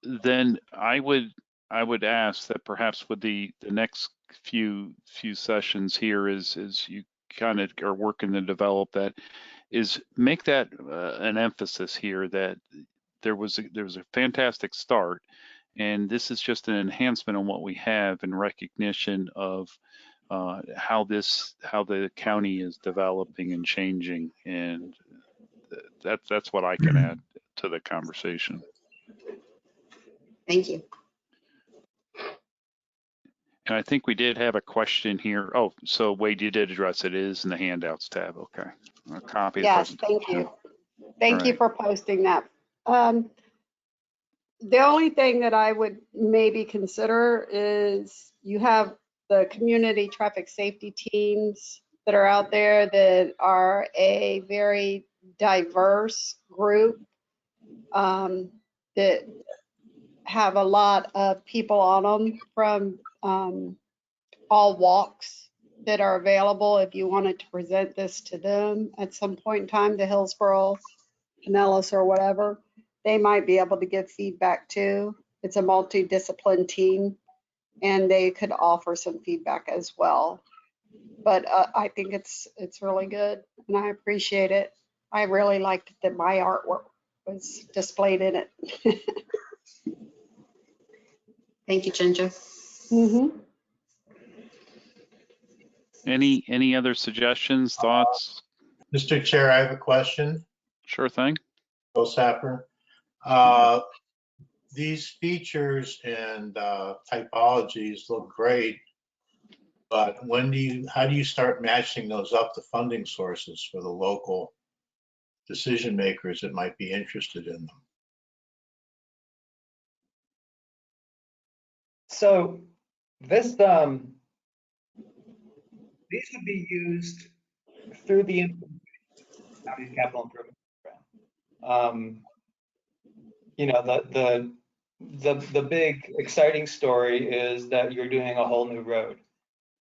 A: Then I would ask that perhaps with the next few sessions here is you kind of are working to develop that, is make that an emphasis here that there was a fantastic start. And this is just an enhancement on what we have in recognition of how the county is developing and changing, and that's what I can add to the conversation.
I: Thank you.
A: And I think we did have a question here. Oh, so Wade, you did address it. It is in the handouts tab. Okay, a copy. Of the
J: Yes, thank
A: presentation.
J: you. Thank you
A: Right.
J: for posting that. The only thing that I would maybe consider is you have the community traffic safety teams that are out there that are a very diverse group that have a lot of people on them from all walks that are available if you wanted to present this to them at some point in time, to Hillsborough, Pinellas, or whatever. They might be able to give feedback too. It's a multidiscipline team, and they could offer some feedback as well. But I think it's really good, and I appreciate it. I really liked that my artwork was displayed in it.
I: Thank you, Ginger.
J: Mm-hmm.
A: Any other suggestions, thoughts?
K: Mr. Chair, I have a question.
A: Sure thing.
K: Bill Sapper. These features and typologies look great, but how do you start matching those up to funding sources for the local decision makers that might be interested in them?
H: So this, these would be used through the county's capital improvement program. You know, the big exciting story is that you're doing a whole new road.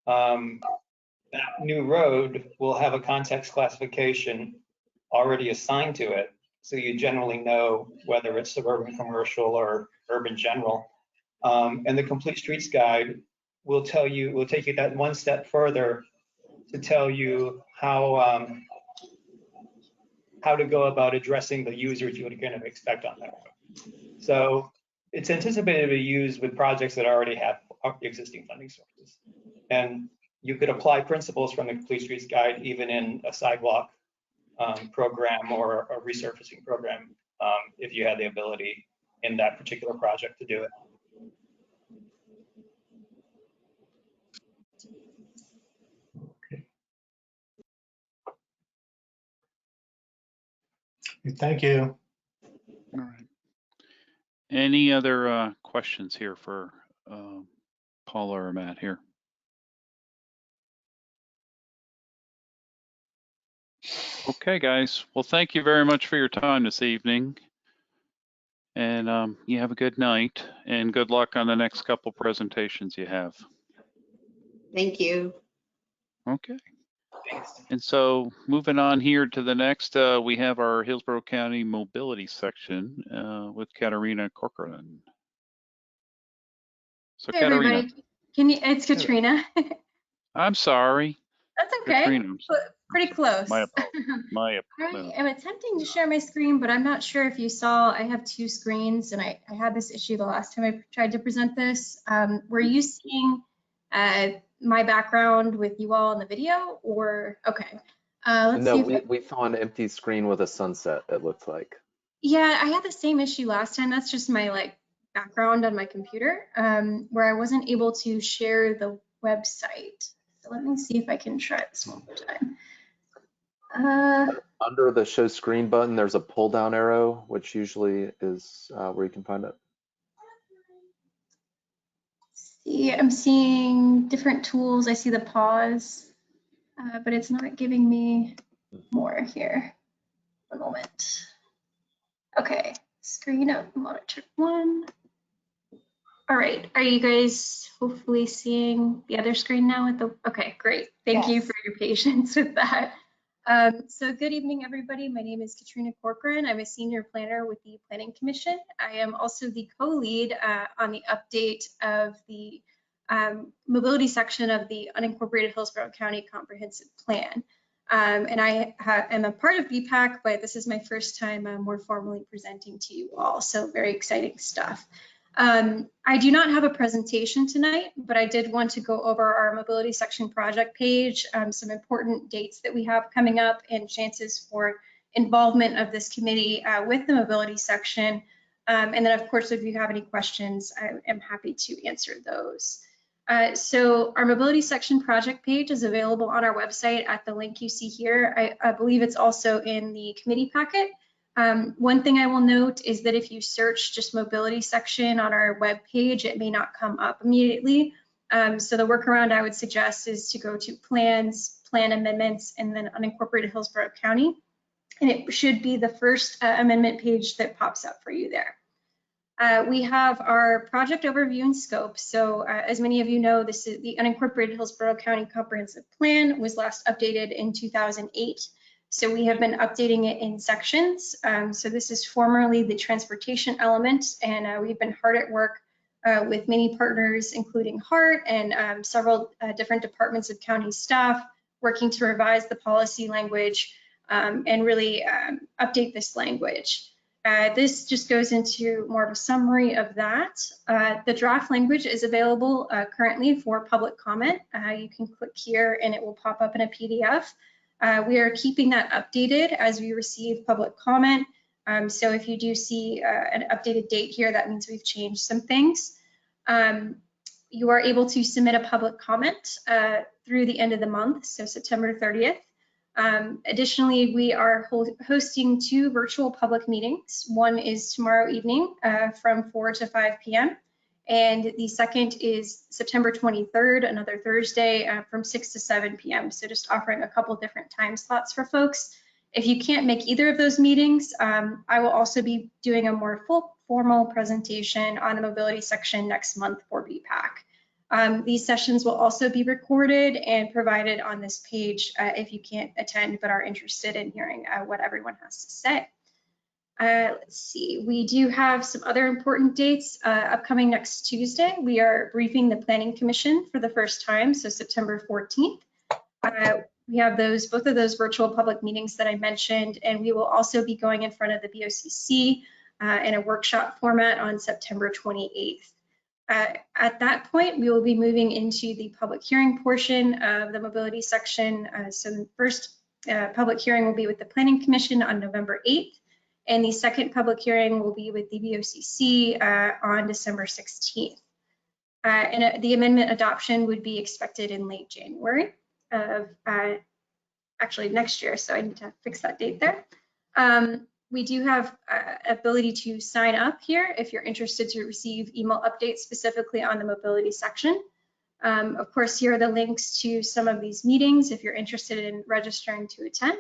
H: That new road will have a context classification already assigned to it, so you generally know whether it's suburban commercial or urban general. And the Complete Streets Guide will take you that one step further to tell you how to go about addressing the users you're going to expect on that road. So it's anticipated to be used with projects that already have existing funding sources. And you could apply principles from the Complete Streets Guide even in a sidewalk program or a resurfacing program if you had the ability in that particular project to do it.
K: Thank you.
A: All right. Any other questions here for Paula or Matt here? Okay, guys. Well, thank you very much for your time this evening. And you have a good night and good luck on the next couple presentations you have.
I: Thank you.
A: Okay.
H: Thanks.
A: And so moving on here to the next, we have our Hillsborough County mobility section with Katarina Corcoran. So
L: Hey,
A: Katerina,
L: everybody. It's Katrina.
A: I'm sorry.
L: That's okay.
A: Katrina,
L: Pretty close.
A: my apologies.
L: I am attempting to share my screen, but I'm not sure if you saw, I have two screens and I had this issue the last time I tried to present this. Were you seeing my background with you all in the video or, okay. Let's
B: No,
L: see if
B: we saw an empty screen with a sunset, it looked like.
L: Yeah, I had the same issue last time. That's just my like background on my computer, where I wasn't able to share the website. So let me see if I can try this one more time.
B: Under the show screen button, there's a pull down arrow, which usually is where you can find it.
L: See, I'm seeing different tools. I see the pause, but it's not giving me more here. One moment. Okay, screen up, monitor 1. All right, are you guys hopefully seeing the other screen now with the, okay, great. Thank you for your patience with that. So good evening, everybody. My name is Katrina Corcoran. I'm a senior planner with the Planning Commission. I am also the co-lead on the update of the mobility section of the unincorporated Hillsborough County Comprehensive Plan. And I am a part of BPAC, but this is my first time more formally presenting to you all. So very exciting stuff. I do not have a presentation tonight, but I did want to go over our mobility section project page, some important dates that we have coming up and chances for involvement of this committee with the mobility section. And then of course, if you have any questions, I am happy to answer those. So our mobility section project page is available on our website at the link you see here. I believe it's also in the committee packet. One thing I will note is that if you search just mobility section on our web page, it may not come up immediately. So the workaround I would suggest is to go to plans, plan amendments, and then unincorporated Hillsborough County. And it should be the first amendment page that pops up for you there. We have our project overview and scope. So as many of you know, this is the unincorporated Hillsborough County Comprehensive Plan was last updated in 2008. So we have been updating it in sections. So this is formerly the transportation element, and we've been hard at work with many partners, including HART and several different departments of county staff, working to revise the policy language and really update this language. This just goes into more of a summary of that. The draft language is available currently for public comment. You can click here and it will pop up in a PDF. We are keeping that updated as we receive public comment. So if you do see an updated date here, that means we've changed some things. You are able to submit a public comment through the end of the month, so September 30th. Additionally, we are hosting 2 virtual public meetings. One is tomorrow evening from 4 to 5 p.m. And the second is September 23rd, another Thursday from 6 to 7 p.m. So just offering a couple different time slots for folks. If you can't make either of those meetings, I will also be doing a more formal presentation on the mobility section next month for BPAC. These sessions will also be recorded and provided on this page if you can't attend but are interested in hearing what everyone has to say. Let's see, we do have some other important dates upcoming next Tuesday. We are briefing the Planning Commission for the first time, so September 14th. We have both of those virtual public meetings that I mentioned, and we will also be going in front of the BOCC in a workshop format on September 28th. At that point, we will be moving into the public hearing portion of the mobility section. So the first public hearing will be with the Planning Commission on November 8th. And the second public hearing will be with the BOCC on December 16th. And the amendment adoption would be expected in late January of actually next year. So I need to fix that date there. We do have ability to sign up here if you're interested to receive email updates specifically on the mobility section. Of course, here are the links to some of these meetings if you're interested in registering to attend.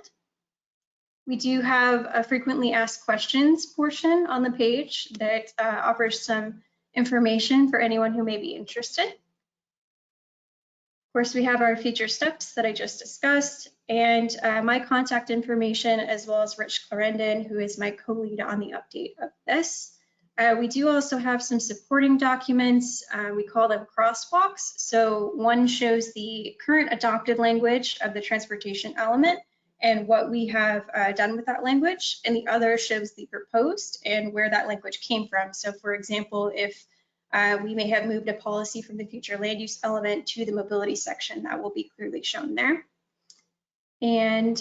L: We do have a frequently asked questions portion on the page that offers some information for anyone who may be interested. Of course, we have our feature steps that I just discussed and my contact information, as well as Rich Clarendon, who is my co-lead on the update of this. We do also have some supporting documents. We call them crosswalks. So one shows the current adopted language of the transportation element and what we have done with that language, and the other shows the proposed and where that language came from. So for example, if we may have moved a policy from the future land use element to the mobility section, that will be clearly shown there. And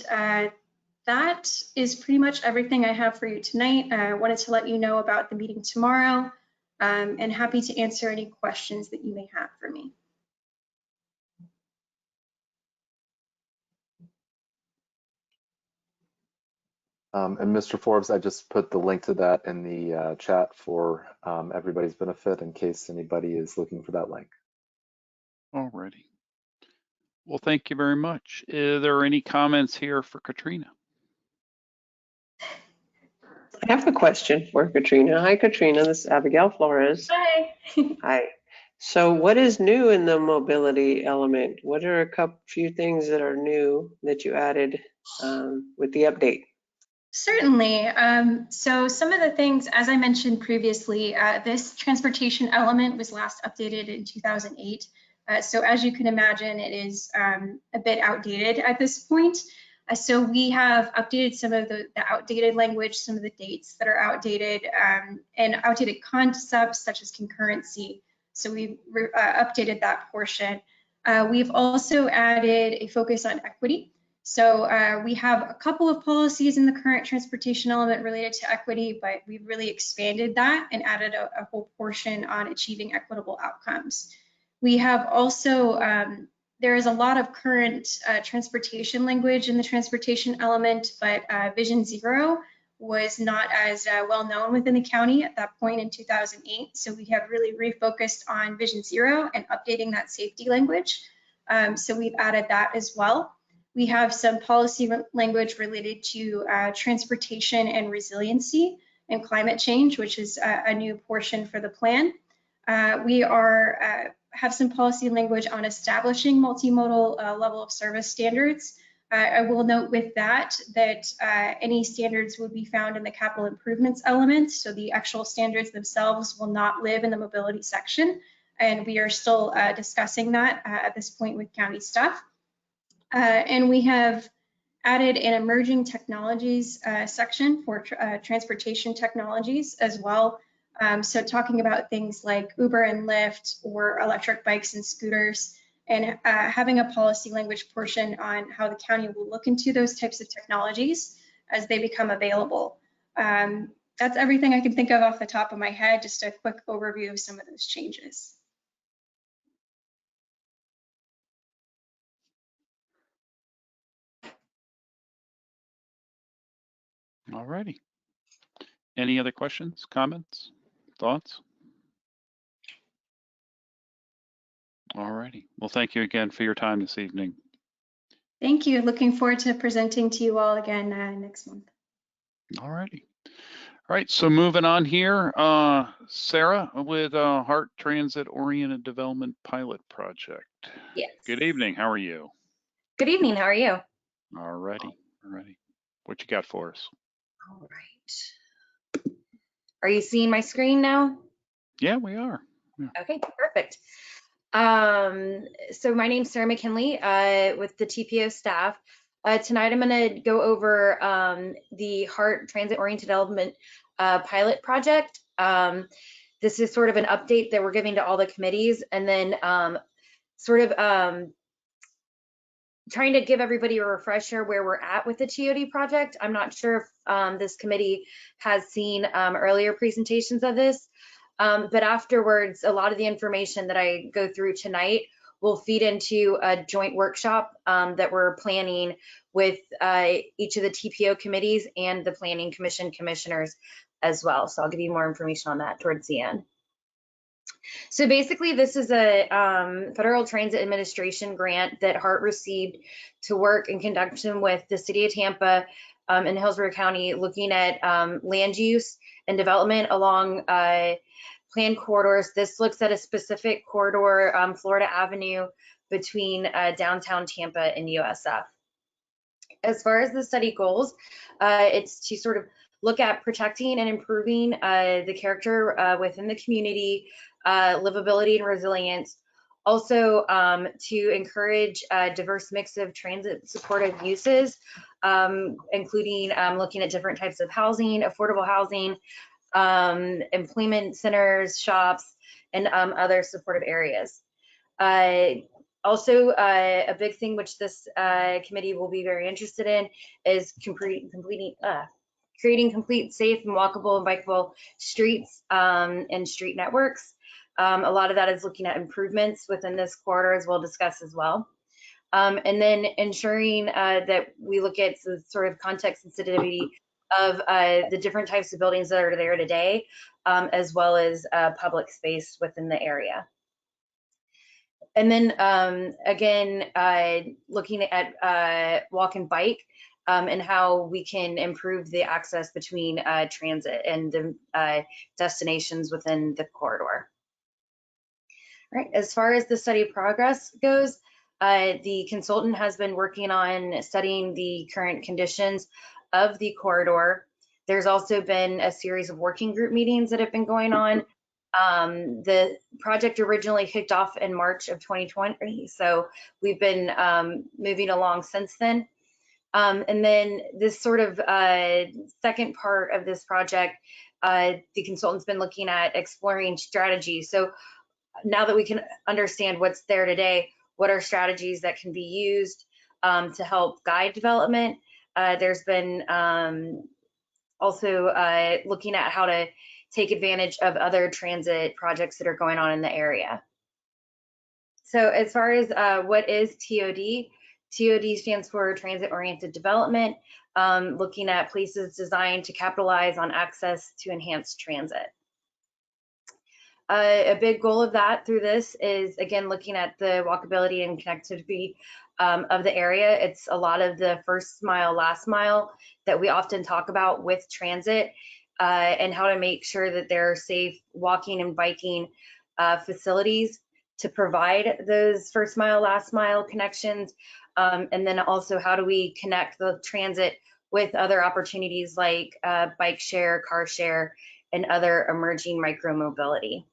L: that is pretty much everything I have for you tonight. I wanted to let you know about the meeting tomorrow, and happy to answer any questions that you may have for me.
B: And Mr. Forbes, I just put the link to that in the chat for everybody's benefit in case anybody is looking for that link.
A: Alrighty. Well, thank you very much. Are there any comments here for Katrina?
E: I have a question for Katrina. Hi, Katrina. This is Abigail Flores.
L: Hi.
E: Hi. So what is new in the mobility element? What are a few things that are new that you added with the update?
L: Certainly. So some of the things, as I mentioned previously, this transportation element was last updated in 2008. So as you can imagine, it is a bit outdated at this point. So we have updated some of the outdated language, some of the dates that are outdated, and outdated concepts such as concurrency. So we've updated that portion. We've also added a focus on equity. So we have a couple of policies in the current transportation element related to equity, but we've really expanded that and added a whole portion on achieving equitable outcomes. We have also, there is a lot of current transportation language in the transportation element, but Vision Zero was not as well known within the county at that point in 2008. So we have really refocused on Vision Zero and updating that safety language. So we've added that as well. We have some policy language related to transportation and resiliency and climate change, which is a new portion for the plan. We have some policy language on establishing multimodal level of service standards. I will note with that any standards would be found in the capital improvements element. So the actual standards themselves will not live in the mobility section. And we are still discussing that at this point with county staff. And we have added an emerging technologies section for transportation technologies as well. So talking about things like Uber and Lyft or electric bikes and scooters, and having a policy language portion on how the county will look into those types of technologies as they become available. That's everything I can think of off the top of my head, just a quick overview of some of those changes.
A: All righty. Any other questions, comments, thoughts? All righty. Well, thank you again for your time this evening.
L: Thank you. Looking forward to presenting to you all again next month.
A: All righty. All right, so moving on here, Sarah with Heart Transit Oriented Development Pilot Project.
M: Yes.
A: Good evening. How are you?
M: Good evening. How are you?
A: All righty. All righty. What you got for us?
M: All right. Are you seeing my screen now?
A: Yeah, we are. Yeah.
M: Okay, perfect. So my name's Sarah McKinley with the TPO staff. Tonight I'm going to go over the Heart Transit Oriented Development Pilot Project. This is sort of an update that we're giving to all the committees, and then trying to give everybody a refresher where we're at with the TOD project. I'm not sure if this committee has seen earlier presentations of this, but afterwards, a lot of the information that I go through tonight will feed into a joint workshop that we're planning with each of the TPO committees and the Planning Commission commissioners as well. So I'll give you more information on that towards the end. So basically, this is a Federal Transit Administration grant that HART received to work in conjunction with the City of Tampa and Hillsborough County, looking at land use and development along planned corridors. This looks at a specific corridor, Florida Avenue, between downtown Tampa and USF. As far as the study goals, it's to sort of look at protecting and improving the character within the community, livability and resilience. Also, to encourage a diverse mix of transit supportive uses, including looking at different types of housing, affordable housing, employment centers, shops, and other supportive areas. Also, a big thing which this committee will be very interested in is creating complete, safe, and walkable and bikeable streets and street networks. A lot of that is looking at improvements within this corridor, as we'll discuss as well. And then ensuring that we look at the sort of context sensitivity of the different types of buildings that are there today, as well as public space within the area. And then again, looking at walk and bike and how we can improve the access between transit and the destinations within the corridor. All right, as far as the study progress goes, the consultant has been working on studying the current conditions of the corridor. There's also been a series of working group meetings that have been going on. The project originally kicked off in March of 2020, so we've been moving along since then. And then this sort of second part of this project, the consultant's been looking at exploring strategies. So now that we can understand what's there today, what are strategies that can be used to help guide development? There's been also looking at how to take advantage of other transit projects that are going on in the area. So as far as what is TOD, TOD stands for Transit Oriented Development, looking at places designed to capitalize on access to enhance transit. A big goal of that through this is, again, looking at the walkability and connectivity of the area. It's a lot of the first mile, last mile that we often talk about with transit, and how to make sure that there are safe walking and biking facilities to provide those first mile, last mile connections. And then also, how do we connect the transit with other opportunities like bike share, car share, and other emerging micromobility.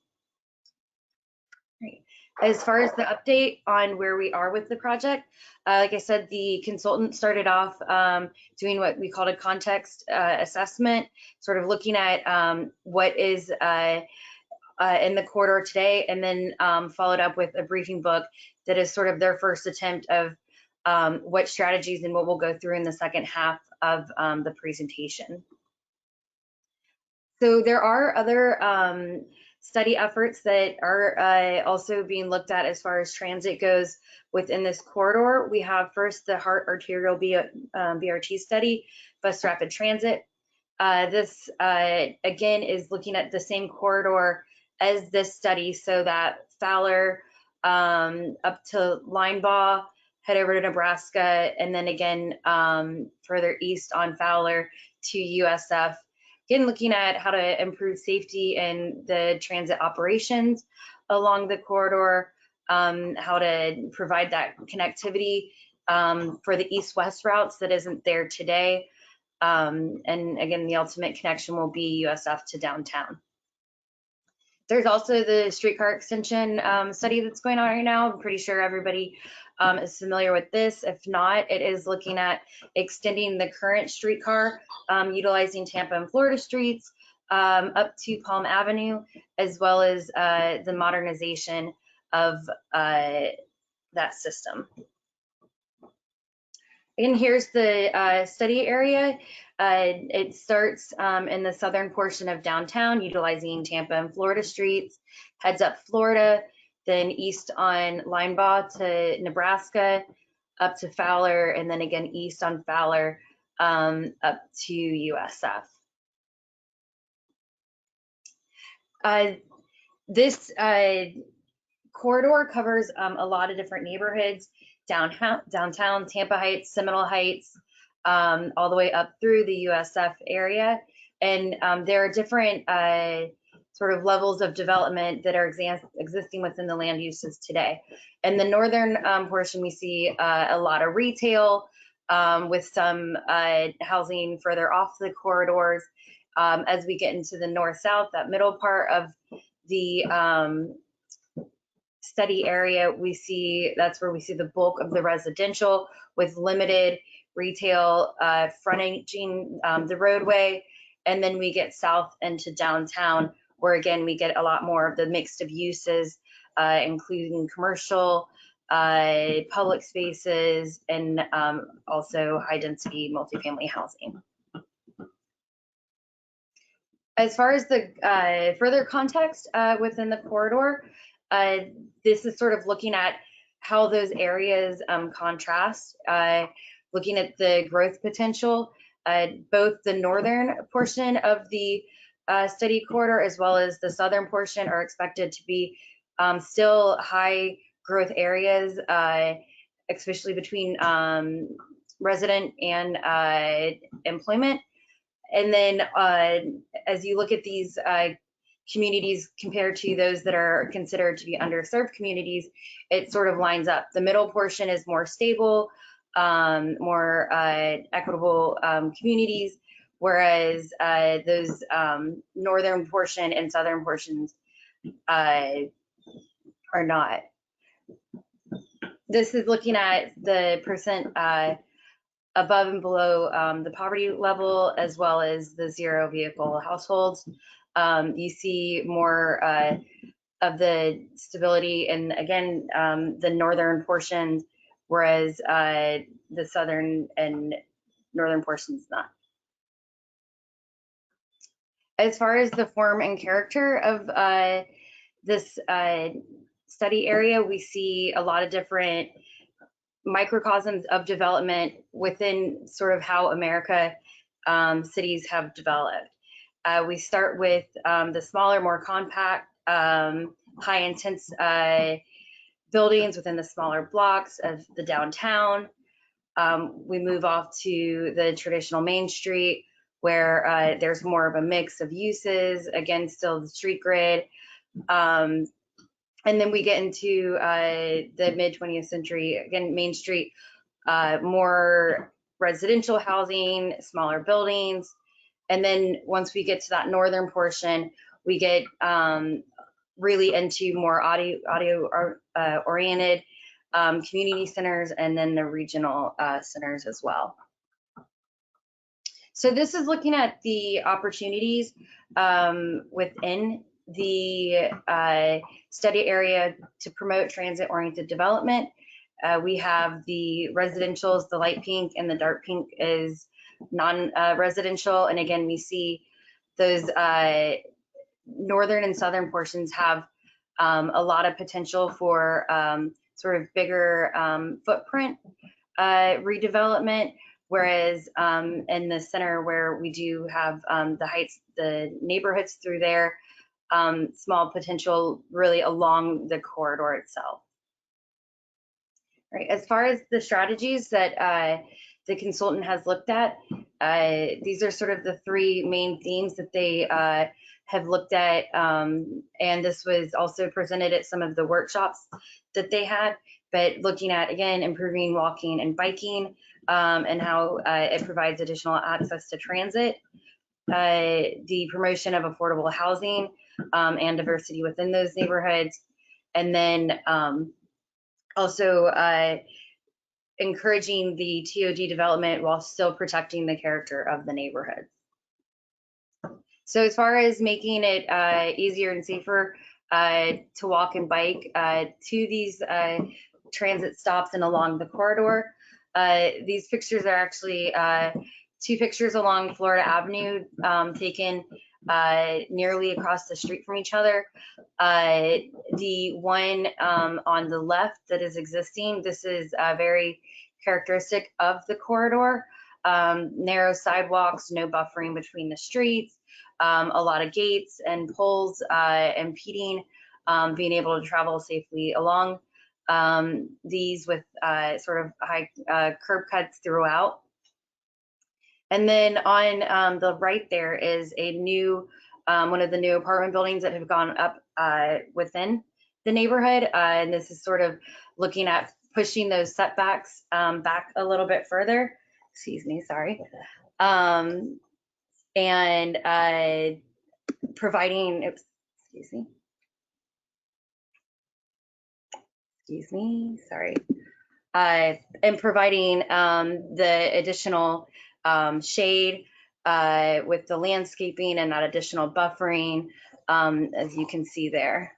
M: Right. As far as the update on where we are with the project, like I said, the consultant started off doing what we called a context assessment, sort of looking at what is in the corridor today, and then followed up with a briefing book that is sort of their first attempt of what strategies and what we'll go through in the second half of the presentation. So there are other study efforts that are also being looked at as far as transit goes within this corridor. We have first the Arterial BRT study, bus rapid transit. This again is looking at the same corridor as this study, so that Fowler up to Linebaugh, head over to Nebraska, and then again further east on Fowler to USF. Again, looking at how to improve safety and the transit operations along the corridor, how to provide that connectivity for the east-west routes that isn't there today. And again, the ultimate connection will be USF to downtown. There's also the streetcar extension study that's going on right now. I'm pretty sure everybody is familiar with this. If not, it is looking at extending the current streetcar, utilizing Tampa and Florida streets up to Palm Avenue, as well as the modernization of that system. And here's the study area. It starts in the southern portion of downtown, utilizing Tampa and Florida streets, heads up Florida, then east on Linebaugh to Nebraska, up to Fowler, and then again east on Fowler up to USF. This corridor covers a lot of different neighborhoods, downtown, Tampa Heights, Seminole Heights, all the way up through the USF area. And there are different sort of levels of development that are existing within the land uses today. In the northern portion, we see a lot of retail, with some housing further off the corridors. As we get into the north-south, that middle part of the study area, that's where we see the bulk of the residential with limited retail fronting the roadway. And then we get south into downtown, where again, we get a lot more of the mixed of uses, including commercial, public spaces, and also high density multifamily housing. As far as the further context within the corridor, this is sort of looking at how those areas contrast, looking at the growth potential. Both the northern portion of the study corridor as well as the southern portion are expected to be still high growth areas, especially between resident and employment. And then as you look at these communities compared to those that are considered to be underserved communities, it sort of lines up. The middle portion is more stable, more equitable communities, whereas those northern portion and southern portions are not. This is looking at the percent above and below the poverty level, as well as the zero vehicle households. You see more of the stability, and again, the northern portions, whereas the southern and northern portions not. As far as the form and character of this study area, we see a lot of different microcosms of development within sort of how America cities have developed. We start with the smaller, more compact, high intense buildings within the smaller blocks of the downtown. We move off to the traditional Main Street, where there's more of a mix of uses, again, still the street grid. And then we get into the mid 20th century, again, Main Street, more residential housing, smaller buildings. And then once we get to that northern portion, we get really into more audio oriented community centers, and then the regional centers as well. So this is looking at the opportunities within the study area to promote transit-oriented development. We have the residentials, the light pink and the dark pink is non-residential. And again, we see those northern and southern portions have a lot of potential for sort of bigger footprint redevelopment, whereas in the center where we do have the neighborhoods through there, small potential really along the corridor itself. Right. As far as the strategies that the consultant has looked at, these are sort of the three main themes that they have looked at, and this was also presented at some of the workshops that they had, but looking at, again, improving walking and biking, and how it provides additional access to transit, the promotion of affordable housing and diversity within those neighborhoods, and then also encouraging the TOD development while still protecting the character of the neighborhood. So as far as making it easier and safer to walk and bike to these transit stops and along the corridor, these pictures are actually two pictures along Florida Avenue taken nearly across the street from each other. The one on the left that is existing, this is very characteristic of the corridor. Narrow sidewalks, no buffering between the streets, a lot of gates and poles impeding being able to travel safely along these with sort of high curb cuts throughout. And then on the right there is a new, one of the new apartment buildings that have gone up within the neighborhood. And this is sort of looking at pushing those setbacks back a little bit further. Excuse me, sorry. And providing, oops, excuse me, sorry. And providing the additional shade with the landscaping and that additional buffering, as you can see there.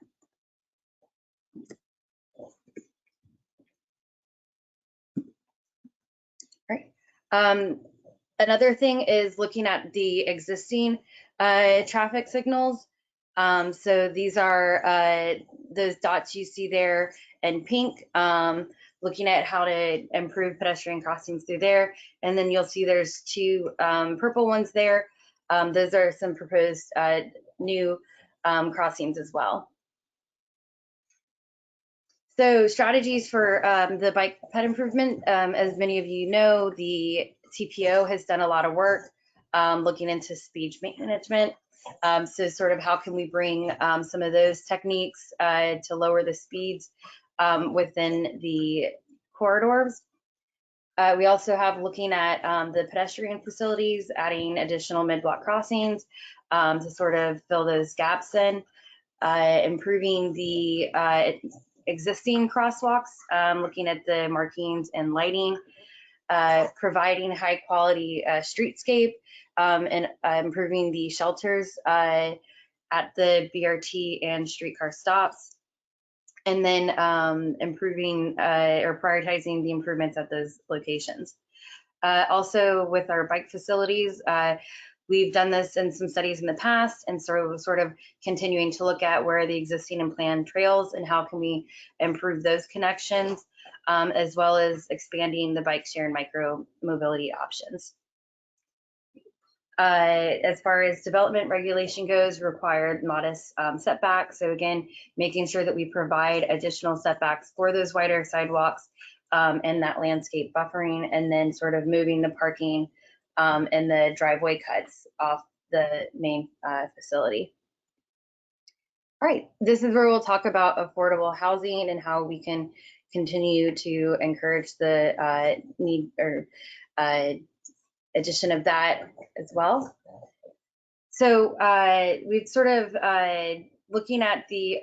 M: Right. Another thing is looking at the existing traffic signals. So these are those dots you see there in pink, looking at how to improve pedestrian crossings through there. And then you'll see there's two purple ones there. Those are some proposed new crossings as well. So strategies for the bike ped improvement, as many of you know, the TPO has done a lot of work looking into speed management. So sort of how can we bring some of those techniques to lower the speeds within the corridors. We also have looking at the pedestrian facilities, adding additional mid-block crossings to sort of fill those gaps in, improving the existing crosswalks, looking at the markings and lighting, providing high quality streetscape, and improving the shelters at the BRT and streetcar stops, and then improving or prioritizing the improvements at those locations. Also with our bike facilities, we've done this in some studies in the past, and so sort of continuing to look at where are the existing and planned trails and how can we improve those connections, as well as expanding the bike share and micro mobility options. As far as development regulation goes, required modest setbacks. So again, making sure that we provide additional setbacks for those wider sidewalks and that landscape buffering, and then sort of moving the parking and the driveway cuts off the main facility. All right, this is where we'll talk about affordable housing and how we can continue to encourage the need or addition of that as well. So we've sort of looking at the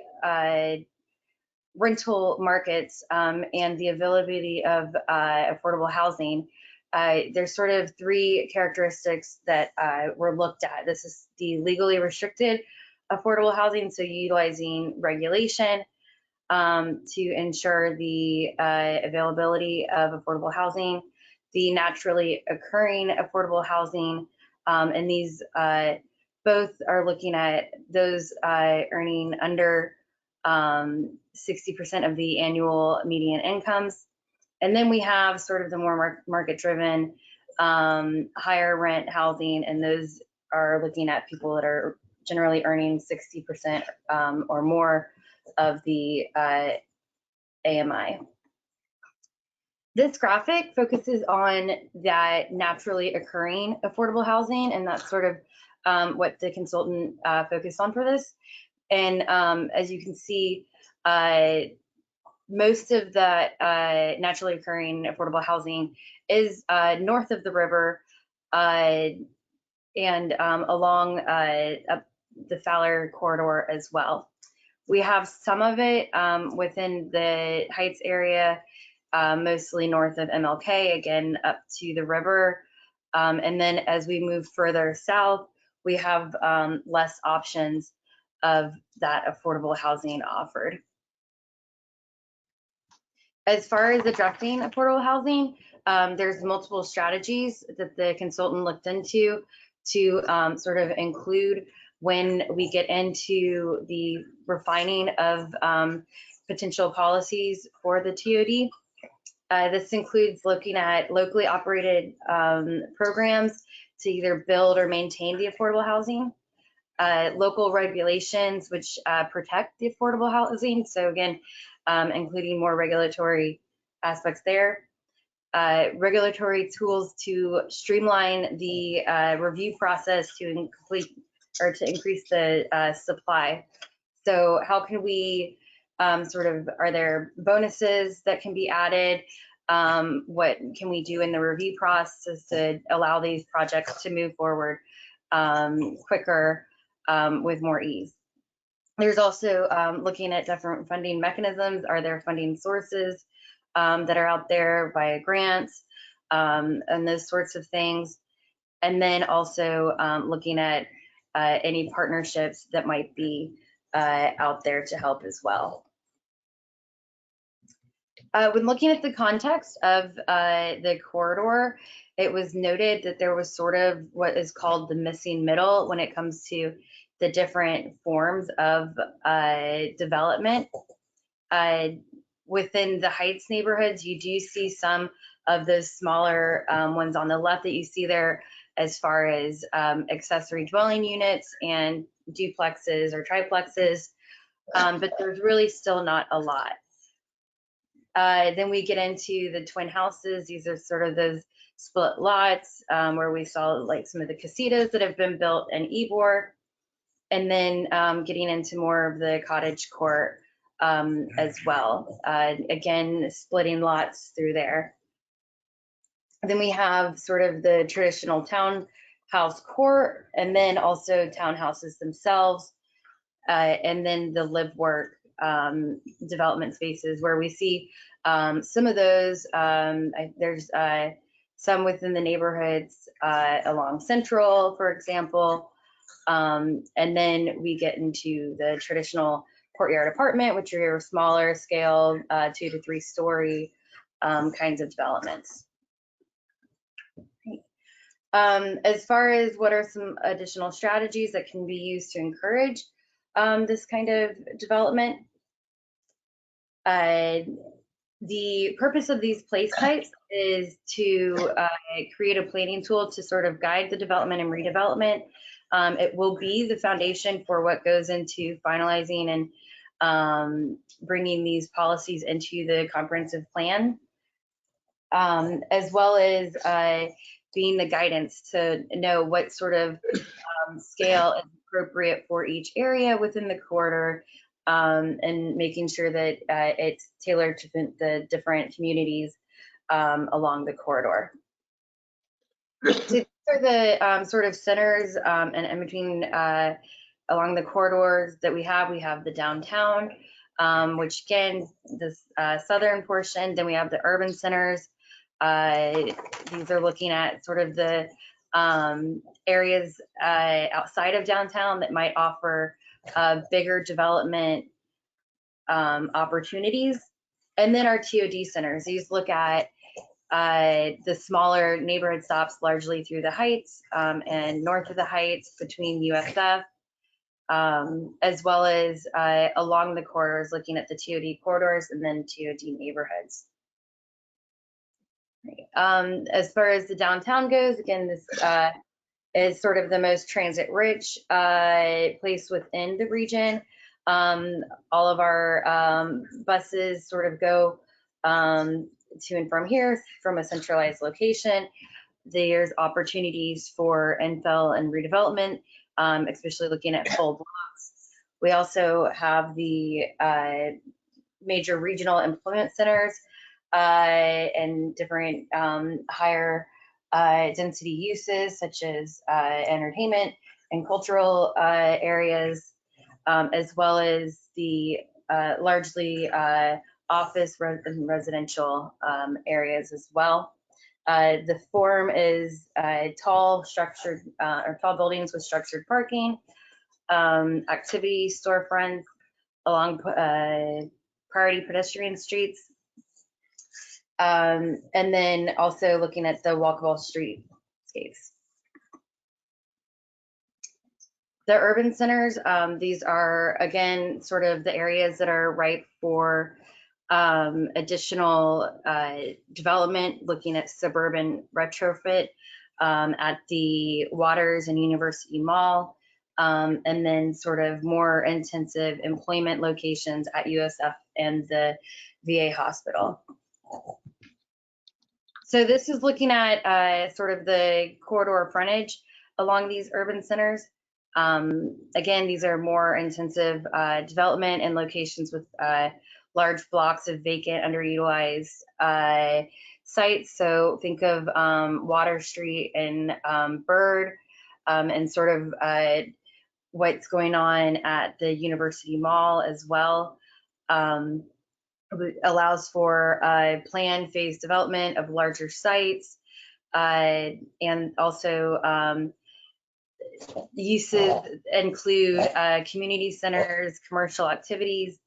M: rental markets and the availability of affordable housing. There's sort of three characteristics that were looked at. This is the legally restricted affordable housing, so utilizing regulation to ensure the availability of affordable housing, the naturally occurring affordable housing, and these both are looking at those earning under 60% of the annual median incomes. And then we have sort of the more market-driven, higher rent housing, and those are looking at people that are generally earning 60% or more of the AMI. This graphic focuses on that naturally occurring affordable housing, and that's sort of what the consultant focused on for this. And as you can see, most of the naturally occurring affordable housing is north of the river and along up the Fowler corridor as well. We have some of it within the Heights area, mostly north of MLK, again up to the river. And then as we move further south, we have less options of that affordable housing offered. As far as addressing affordable housing, there's multiple strategies that the consultant looked into to sort of include when we get into the refining of potential policies for the TOD. This includes looking at locally operated programs to either build or maintain the affordable housing, local regulations which protect the affordable housing. So again, including more regulatory aspects there. Regulatory tools to streamline the review process to increase the supply. So how can we Sort of, are there bonuses that can be added? What can we do in the review process to allow these projects to move forward quicker with more ease? There's also looking at different funding mechanisms. Are there funding sources that are out there via grants and those sorts of things? And then also looking at any partnerships that might be out there to help as well. When looking at the context of the corridor, it was noted that there was sort of what is called the missing middle when it comes to the different forms of development. Within the Heights neighborhoods, you do see some of those smaller ones on the left that you see there as far as accessory dwelling units and duplexes or triplexes, but there's really still not a lot. Then we get into the twin houses. These are sort of those split lots where we saw like some of the casitas that have been built in Ybor, and then getting into more of the cottage court as well. Again, splitting lots through there. Then we have sort of the traditional townhouse court, and then also townhouses themselves, and then the live work development spaces where we see some of those. There's some within the neighborhoods along Central, for example, and then we get into the traditional courtyard apartment, which are your smaller scale 2 to 3 story kinds of developments. As far as what are some additional strategies that can be used to encourage this kind of development, the purpose of these place types is to create a planning tool to sort of guide the development and redevelopment. It will be the foundation for what goes into finalizing and bringing these policies into the comprehensive plan, as well as being the guidance to know what sort of scale is appropriate for each area within the corridor, and making sure that it's tailored to the different communities along the corridor. So these are the sort of centers and in between along the corridors that we have. We have the downtown, which again, this southern portion. Then we have the urban centers. These are looking at sort of the areas outside of downtown that might offer bigger development opportunities. And then our TOD centers. These look at the smaller neighborhood stops largely through the Heights and north of the Heights between USF, as well as along the corridors, looking at the TOD corridors and then TOD neighborhoods. As far as the downtown goes, again, this is sort of the most transit-rich place within the region. All of our buses sort of go to and from here from a centralized location. There's opportunities for infill and redevelopment, especially looking at full blocks. We also have the major regional employment centers and different higher density uses such as entertainment and cultural areas, as well as the largely office and residential areas as well. The form is tall structured or tall buildings with structured parking, activity storefronts along priority pedestrian streets, and then also looking at the walkable streetscapes. The urban centers, these are again sort of the areas that are ripe for additional development, looking at suburban retrofit at the Waters and University Mall, and then sort of more intensive employment locations at USF and the VA hospital. So this is looking at sort of the corridor frontage along these urban centers. Again, these are more intensive development and locations with large blocks of vacant, underutilized sites. So think of Water Street and Bird, and sort of what's going on at the University Mall as well. Allows for planned phase development of larger sites, and also uses include community centers, commercial activities,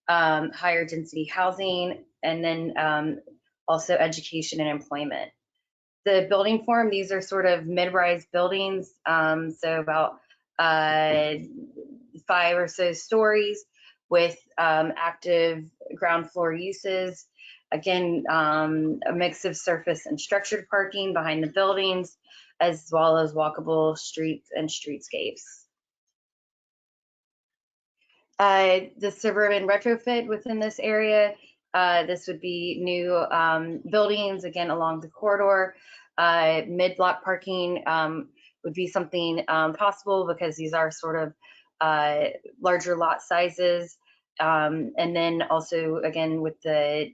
M: higher density housing, and then also education and employment. The building form, these are sort of mid-rise buildings, so about 5 or so stories with active ground floor uses. Again, a mix of surface and structured parking behind the buildings, as well as walkable streets and streetscapes. The suburban retrofit within this area, this would be new buildings, again, along the corridor. Mid-block parking would be something possible because these are sort of larger lot sizes. And then also, again, with the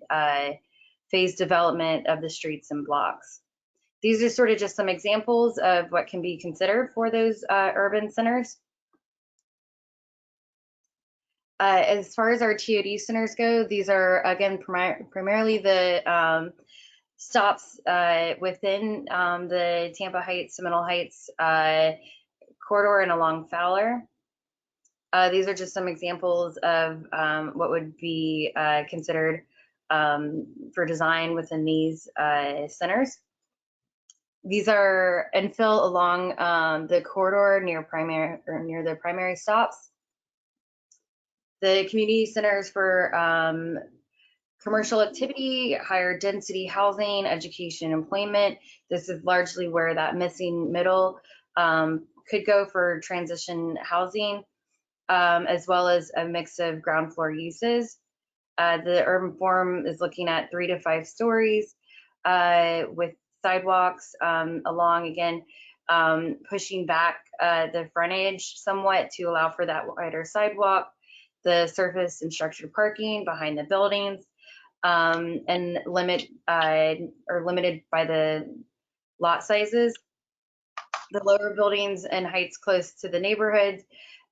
M: phase development of the streets and blocks. These are sort of just some examples of what can be considered for those urban centers. As far as our TOD centers go, these are, again, primarily the stops within the Tampa Heights, Seminole Heights corridor and along Fowler. These are just some examples of what would be considered for design within these centers. These are infill along the corridor near the primary stops. The community centers for commercial activity, higher density housing, education, employment. This is largely where that missing middle could go for transition housing, as well as a mix of ground floor uses. The urban form is looking at 3 to 5 stories with sidewalks along, again, pushing back the frontage somewhat to allow for that wider sidewalk, the surface and structured parking behind the buildings, and limited by the lot sizes. The lower buildings and heights close to the neighborhoods,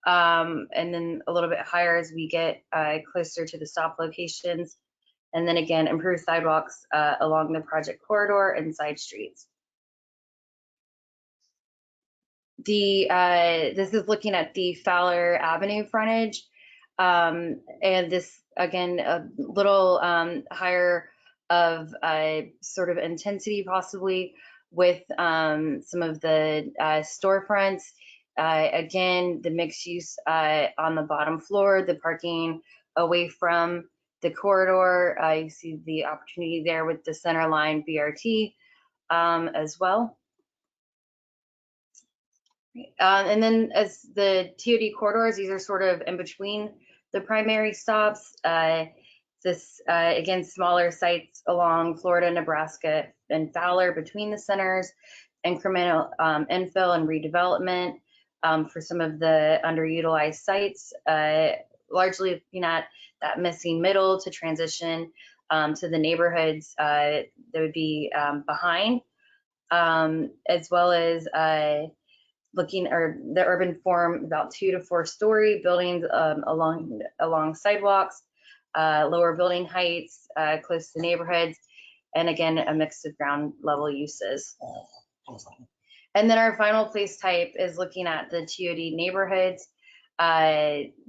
M: and then a little bit higher as we get closer to the stop locations. And then again, improved sidewalks along the project corridor and side streets. This is looking at the Fowler Avenue frontage. And this, again, a little higher of sort of intensity possibly with some of the storefronts. Again, the mixed use on the bottom floor, the parking away from the corridor. You see the opportunity there with the center line BRT as well. And then as the TOD corridors, these are sort of in between the primary stops. Again, smaller sites along Florida, Nebraska, and Fowler between the centers, incremental infill and redevelopment for some of the underutilized sites, largely looking at that missing middle to transition to the neighborhoods that would be behind, as well as looking at the urban form, about 2 to 4 story buildings along sidewalks, lower building heights, close to neighborhoods, and again, a mix of ground level uses. And then our final place type is looking at the TOD neighborhoods.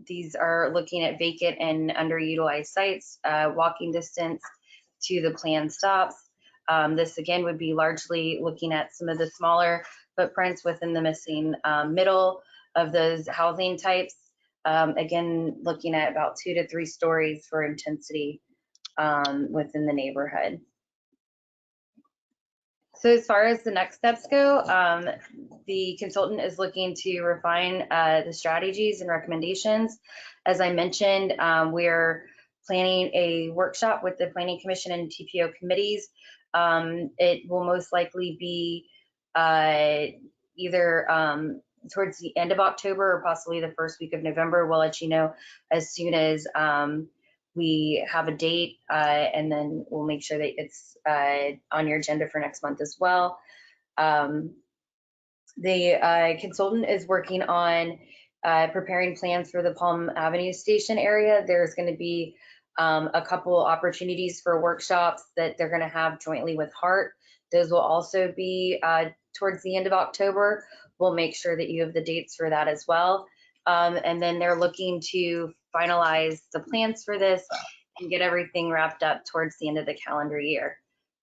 M: These are looking at vacant and underutilized sites, walking distance to the planned stops. This again would be largely looking at some of the smaller footprints within the missing middle of those housing types. Again, looking at about 2 to 3 stories for intensity within the neighborhood. So as far as the next steps go, the consultant is looking to refine the strategies and recommendations. As I mentioned, we're planning a workshop with the Planning Commission and TPO committees. It will most likely be either towards the end of October or possibly the first week of November. We'll let you know as soon as we have a date, and then we'll make sure that it's on your agenda for next month as well. The consultant is working on preparing plans for the Palm Avenue Station area. There's going to be a couple opportunities for workshops that they're going to have jointly with HART. Those will also be towards the end of October. We'll make sure that you have the dates for that as well. And then they're looking to finalize the plans for this and get everything wrapped up towards the end of the calendar year.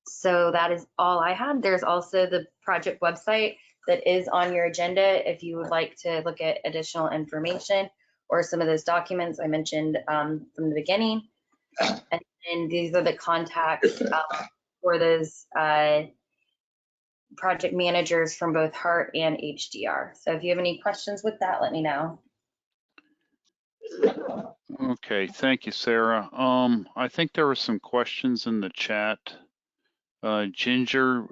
M: So that is all I had. There's also the project website that is on your agenda if you would like to look at additional information or some of those documents I mentioned from the beginning. And these are the contacts for those project managers from both HART and HDR. So if you have any questions with that, let me know.
A: Okay, thank you, Sarah. I think there were some questions in the chat. Ginger,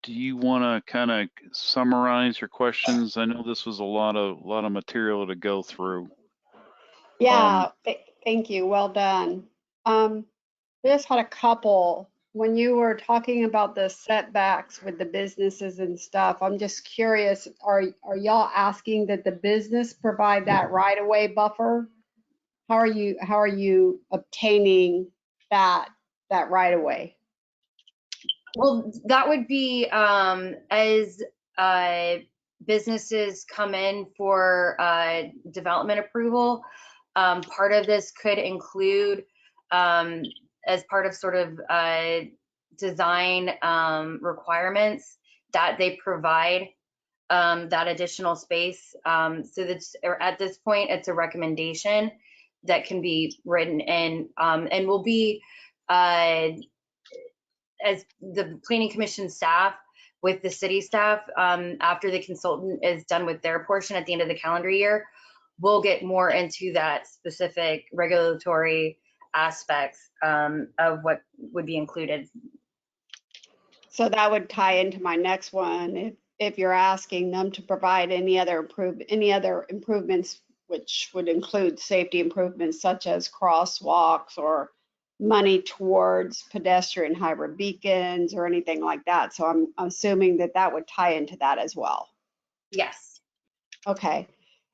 A: do you want to kind of summarize your questions? I know this was a lot of material to go through.
J: Yeah, thank you. Well done. We just had a couple. When you were talking about the setbacks with the businesses and stuff, I'm just curious, are y'all asking that the business provide that right-of-way buffer? How are you obtaining that right-of-way?
M: Well, that would be as businesses come in for development approval. Part of this could include, as part of sort of design requirements, that they provide that additional space. So that's, at this point, it's a recommendation that can be written in and will be, as the Planning Commission staff with the city staff, after the consultant is done with their portion at the end of the calendar year, we'll get more into that specific regulatory aspects of what would be included.
J: So that would tie into my next one. If you're asking them to provide any other improvements, which would include safety improvements such as crosswalks or money towards pedestrian hybrid beacons or anything like that. So I'm assuming that would tie into that as well.
M: Yes.
J: Okay.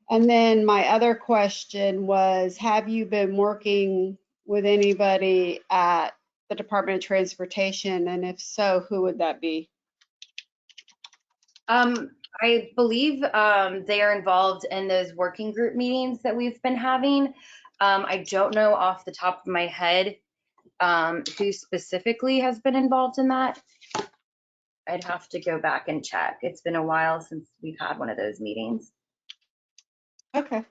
J: And then my other question was, have you been working with anybody at the Department of Transportation? And if so, who would that be?
M: I believe they are involved in those working group meetings that we've been having. I don't know off the top of my head who specifically has been involved in that. I'd have to go back and check. It's been a while since we've had one of those meetings.
J: Okay.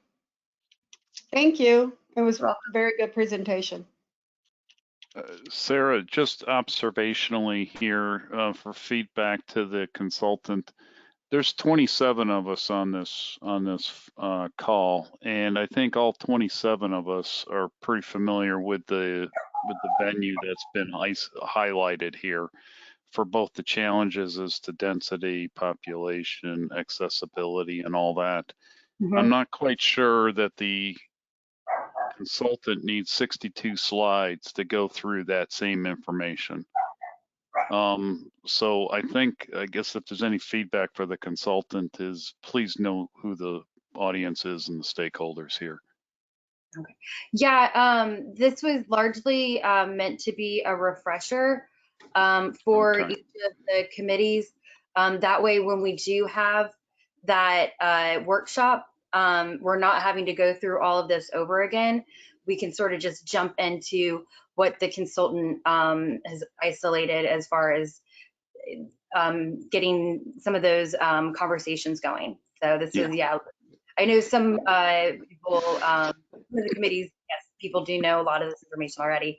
J: Thank you. It was a very good presentation.
A: Sarah, just observationally here for feedback to the consultant, there's 27 of us on this call, and I think all 27 of us are pretty familiar with the venue that's been highlighted here for both the challenges as to density, population, accessibility, and all that. Mm-hmm. I'm not quite sure that the consultant needs 62 slides to go through that same information. So I guess if there's any feedback for the consultant, is please know who the audience is and the stakeholders here.
M: Okay. Yeah, this was largely meant to be a refresher for each of the committees. That way, when we do have that workshop, we're not having to go through all of this over again. We can sort of just jump into what the consultant has isolated as far as getting some of those conversations going. So this is, yeah, I know some people, the committees, yes, people do know a lot of this information already,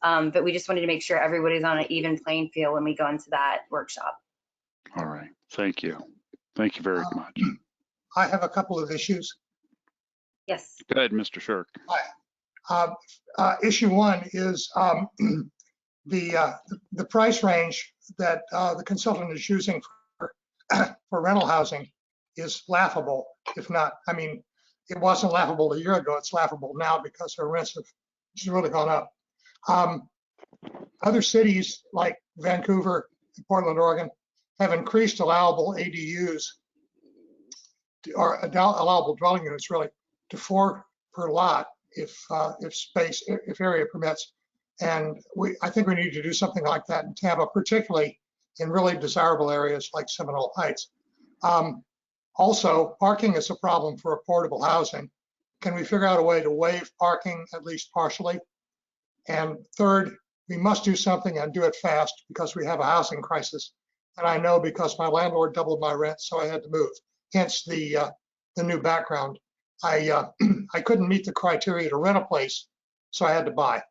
M: but we just wanted to make sure everybody's on an even playing field when we go into that workshop.
A: All right, thank you. Thank you very much.
C: I have a couple of issues.
M: Yes.
A: Go ahead, Mr. Shirk.
C: Hi. Issue one is the price range that the consultant is using for for rental housing is laughable, if not, I mean, it wasn't laughable a year ago, it's laughable now because our rents have just really gone up. Other cities like Vancouver and Portland, Oregon, have increased allowable ADUs or allowable dwelling units really to 4 per lot if area permits. And I think we need to do something like that in Tampa, particularly in really desirable areas like Seminole Heights. Also, parking is a problem for affordable housing. Can we figure out a way to waive parking at least partially? And third, we must do something and do it fast because we have a housing crisis. And I know because my landlord doubled my rent, so I had to move. Hence the new background. I couldn't meet the criteria to rent a place, so I had to buy.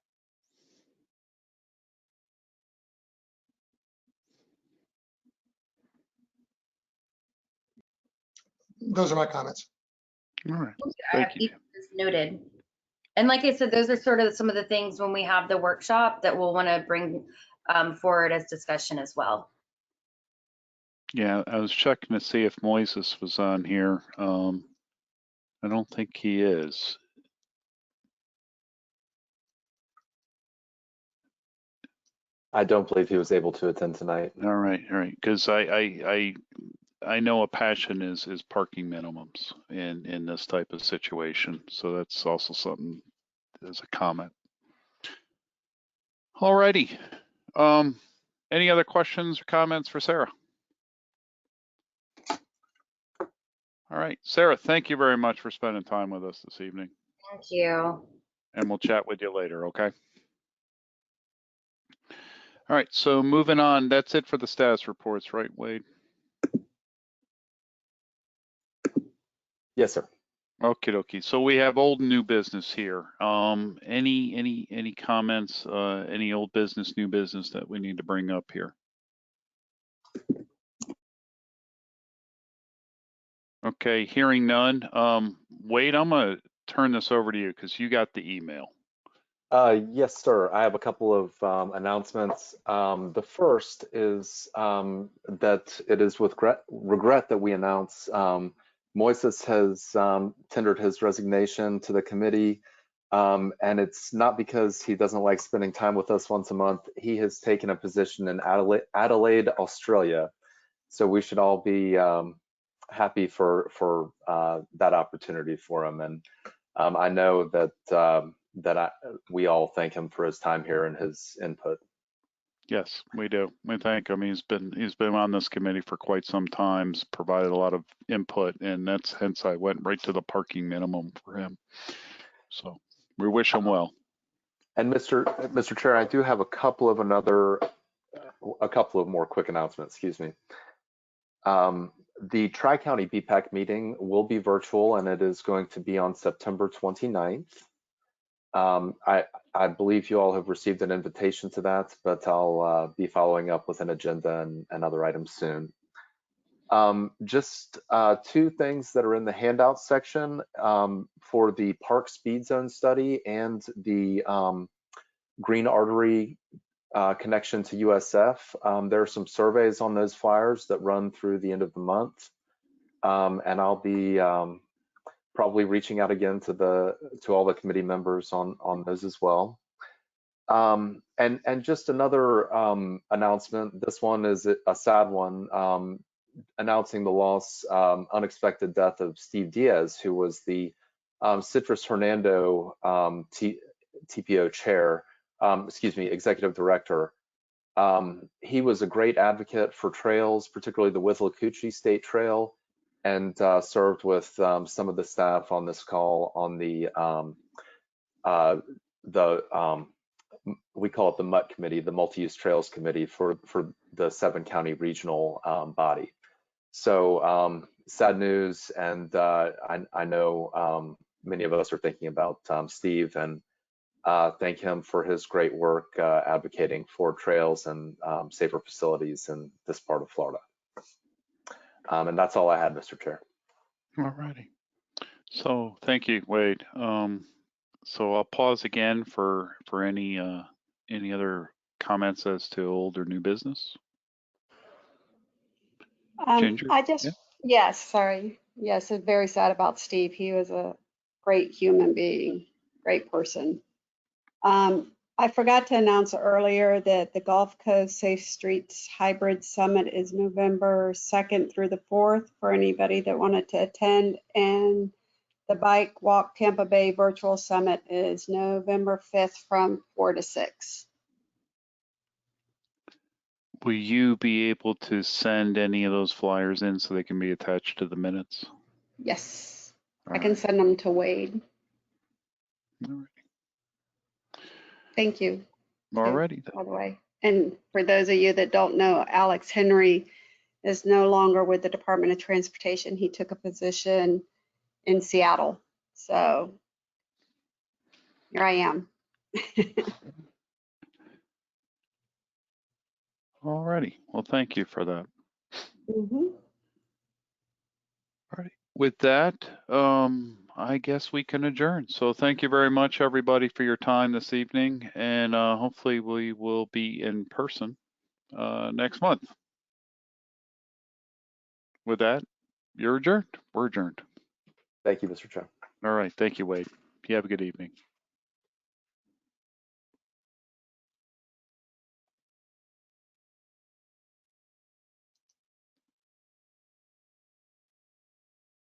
C: Those are my comments.
A: All right.
M: I have
A: Thank you.
M: noted. And like I said, those are sort of some of the things when we have the workshop that we'll want to bring forward as discussion as well.
A: Yeah, I was checking to see if Moises was on here. I don't think he is.
B: I don't believe he was able to attend tonight.
A: All right, because I know a passion is parking minimums in this type of situation, so that's also something as a comment. All righty. Any other questions or comments for Sarah? All right, Sarah, thank you very much for spending time with us this evening.
M: Thank you.
A: And we'll chat with you later, okay? All right, so moving on, that's it for the status reports, right, Wade?
B: Yes, sir.
A: Okie dokie. So we have old and new business here. Any comments, any old business, new business that we need to bring up here? Okay, hearing none. Wade, I'm gonna turn this over to you because you got the email.
B: Yes, sir. I have a couple of announcements. The first is that it is with regret that we announce Moises has tendered his resignation to the committee, and it's not because he doesn't like spending time with us once a month. He has taken a position in Adelaide, Australia, so we should all be happy for that opportunity for him. And I know that we all thank him for his time here and his input.
A: Yes, we do. We thank him. He's been on this committee for quite some time, provided a lot of input, and that's hence I went right to the parking minimum for him. So we wish him well.
B: And Mr. Chair, I do have a couple of more quick announcements. Excuse me. The Tri-County BPAC meeting will be virtual, and it is going to be on September 29th. I believe you all have received an invitation to that, but I'll be following up with an agenda and other items soon. Just 2 things that are in the handout section for the Park Speed Zone study and the Green Artery connection to USF. There are some surveys on those flyers that run through the end of the month, and I'll be probably reaching out again to all the committee members on those as well. And just another announcement. This one is a sad one, announcing the loss, unexpected death of Steve Diaz, who was the Citrus Hernando TPO chair, executive director. He was a great advocate for trails, particularly the Withlacoochee State Trail, and served with some of the staff on this call on the we call it the MUT committee, the Multi-Use Trails Committee for the 7-county regional body. So sad news, and I know many of us are thinking about Steve, and thank him for his great work advocating for trails and safer facilities in this part of Florida. And that's all I had, Mr. Chair.
A: All righty. So thank you, Wade. So I'll pause again for any other comments as to old or new business. Ginger?
J: I just,
A: Yeah.
J: yes, sorry. Yes, I'm very sad about Steve. He was a great human being, great person. I forgot to announce earlier that the Gulf Coast Safe Streets Hybrid Summit is November 2nd through the 4th for anybody that wanted to attend. And the Bike Walk Tampa Bay Virtual Summit is November 5th from 4 to 6.
A: Will you be able to send any of those flyers in so they can be attached to the minutes?
J: Yes,
A: All
J: I can
A: right.
J: send them to Wade.
A: All right.
J: Thank you.
A: All righty.
J: By the way. And for those of you that don't know, Alex Henry is no longer with the Department of Transportation. He took a position in Seattle. So here I am.
A: All righty. Well, thank you for that.
J: Mhm.
A: All right. With that, I guess we can adjourn. So thank you very much, everybody, for your time this evening. And hopefully we will be in person next month. With that, you're adjourned. We're adjourned.
B: Thank you, Mr. Chair.
A: All right. Thank you, Wade. You have a good evening.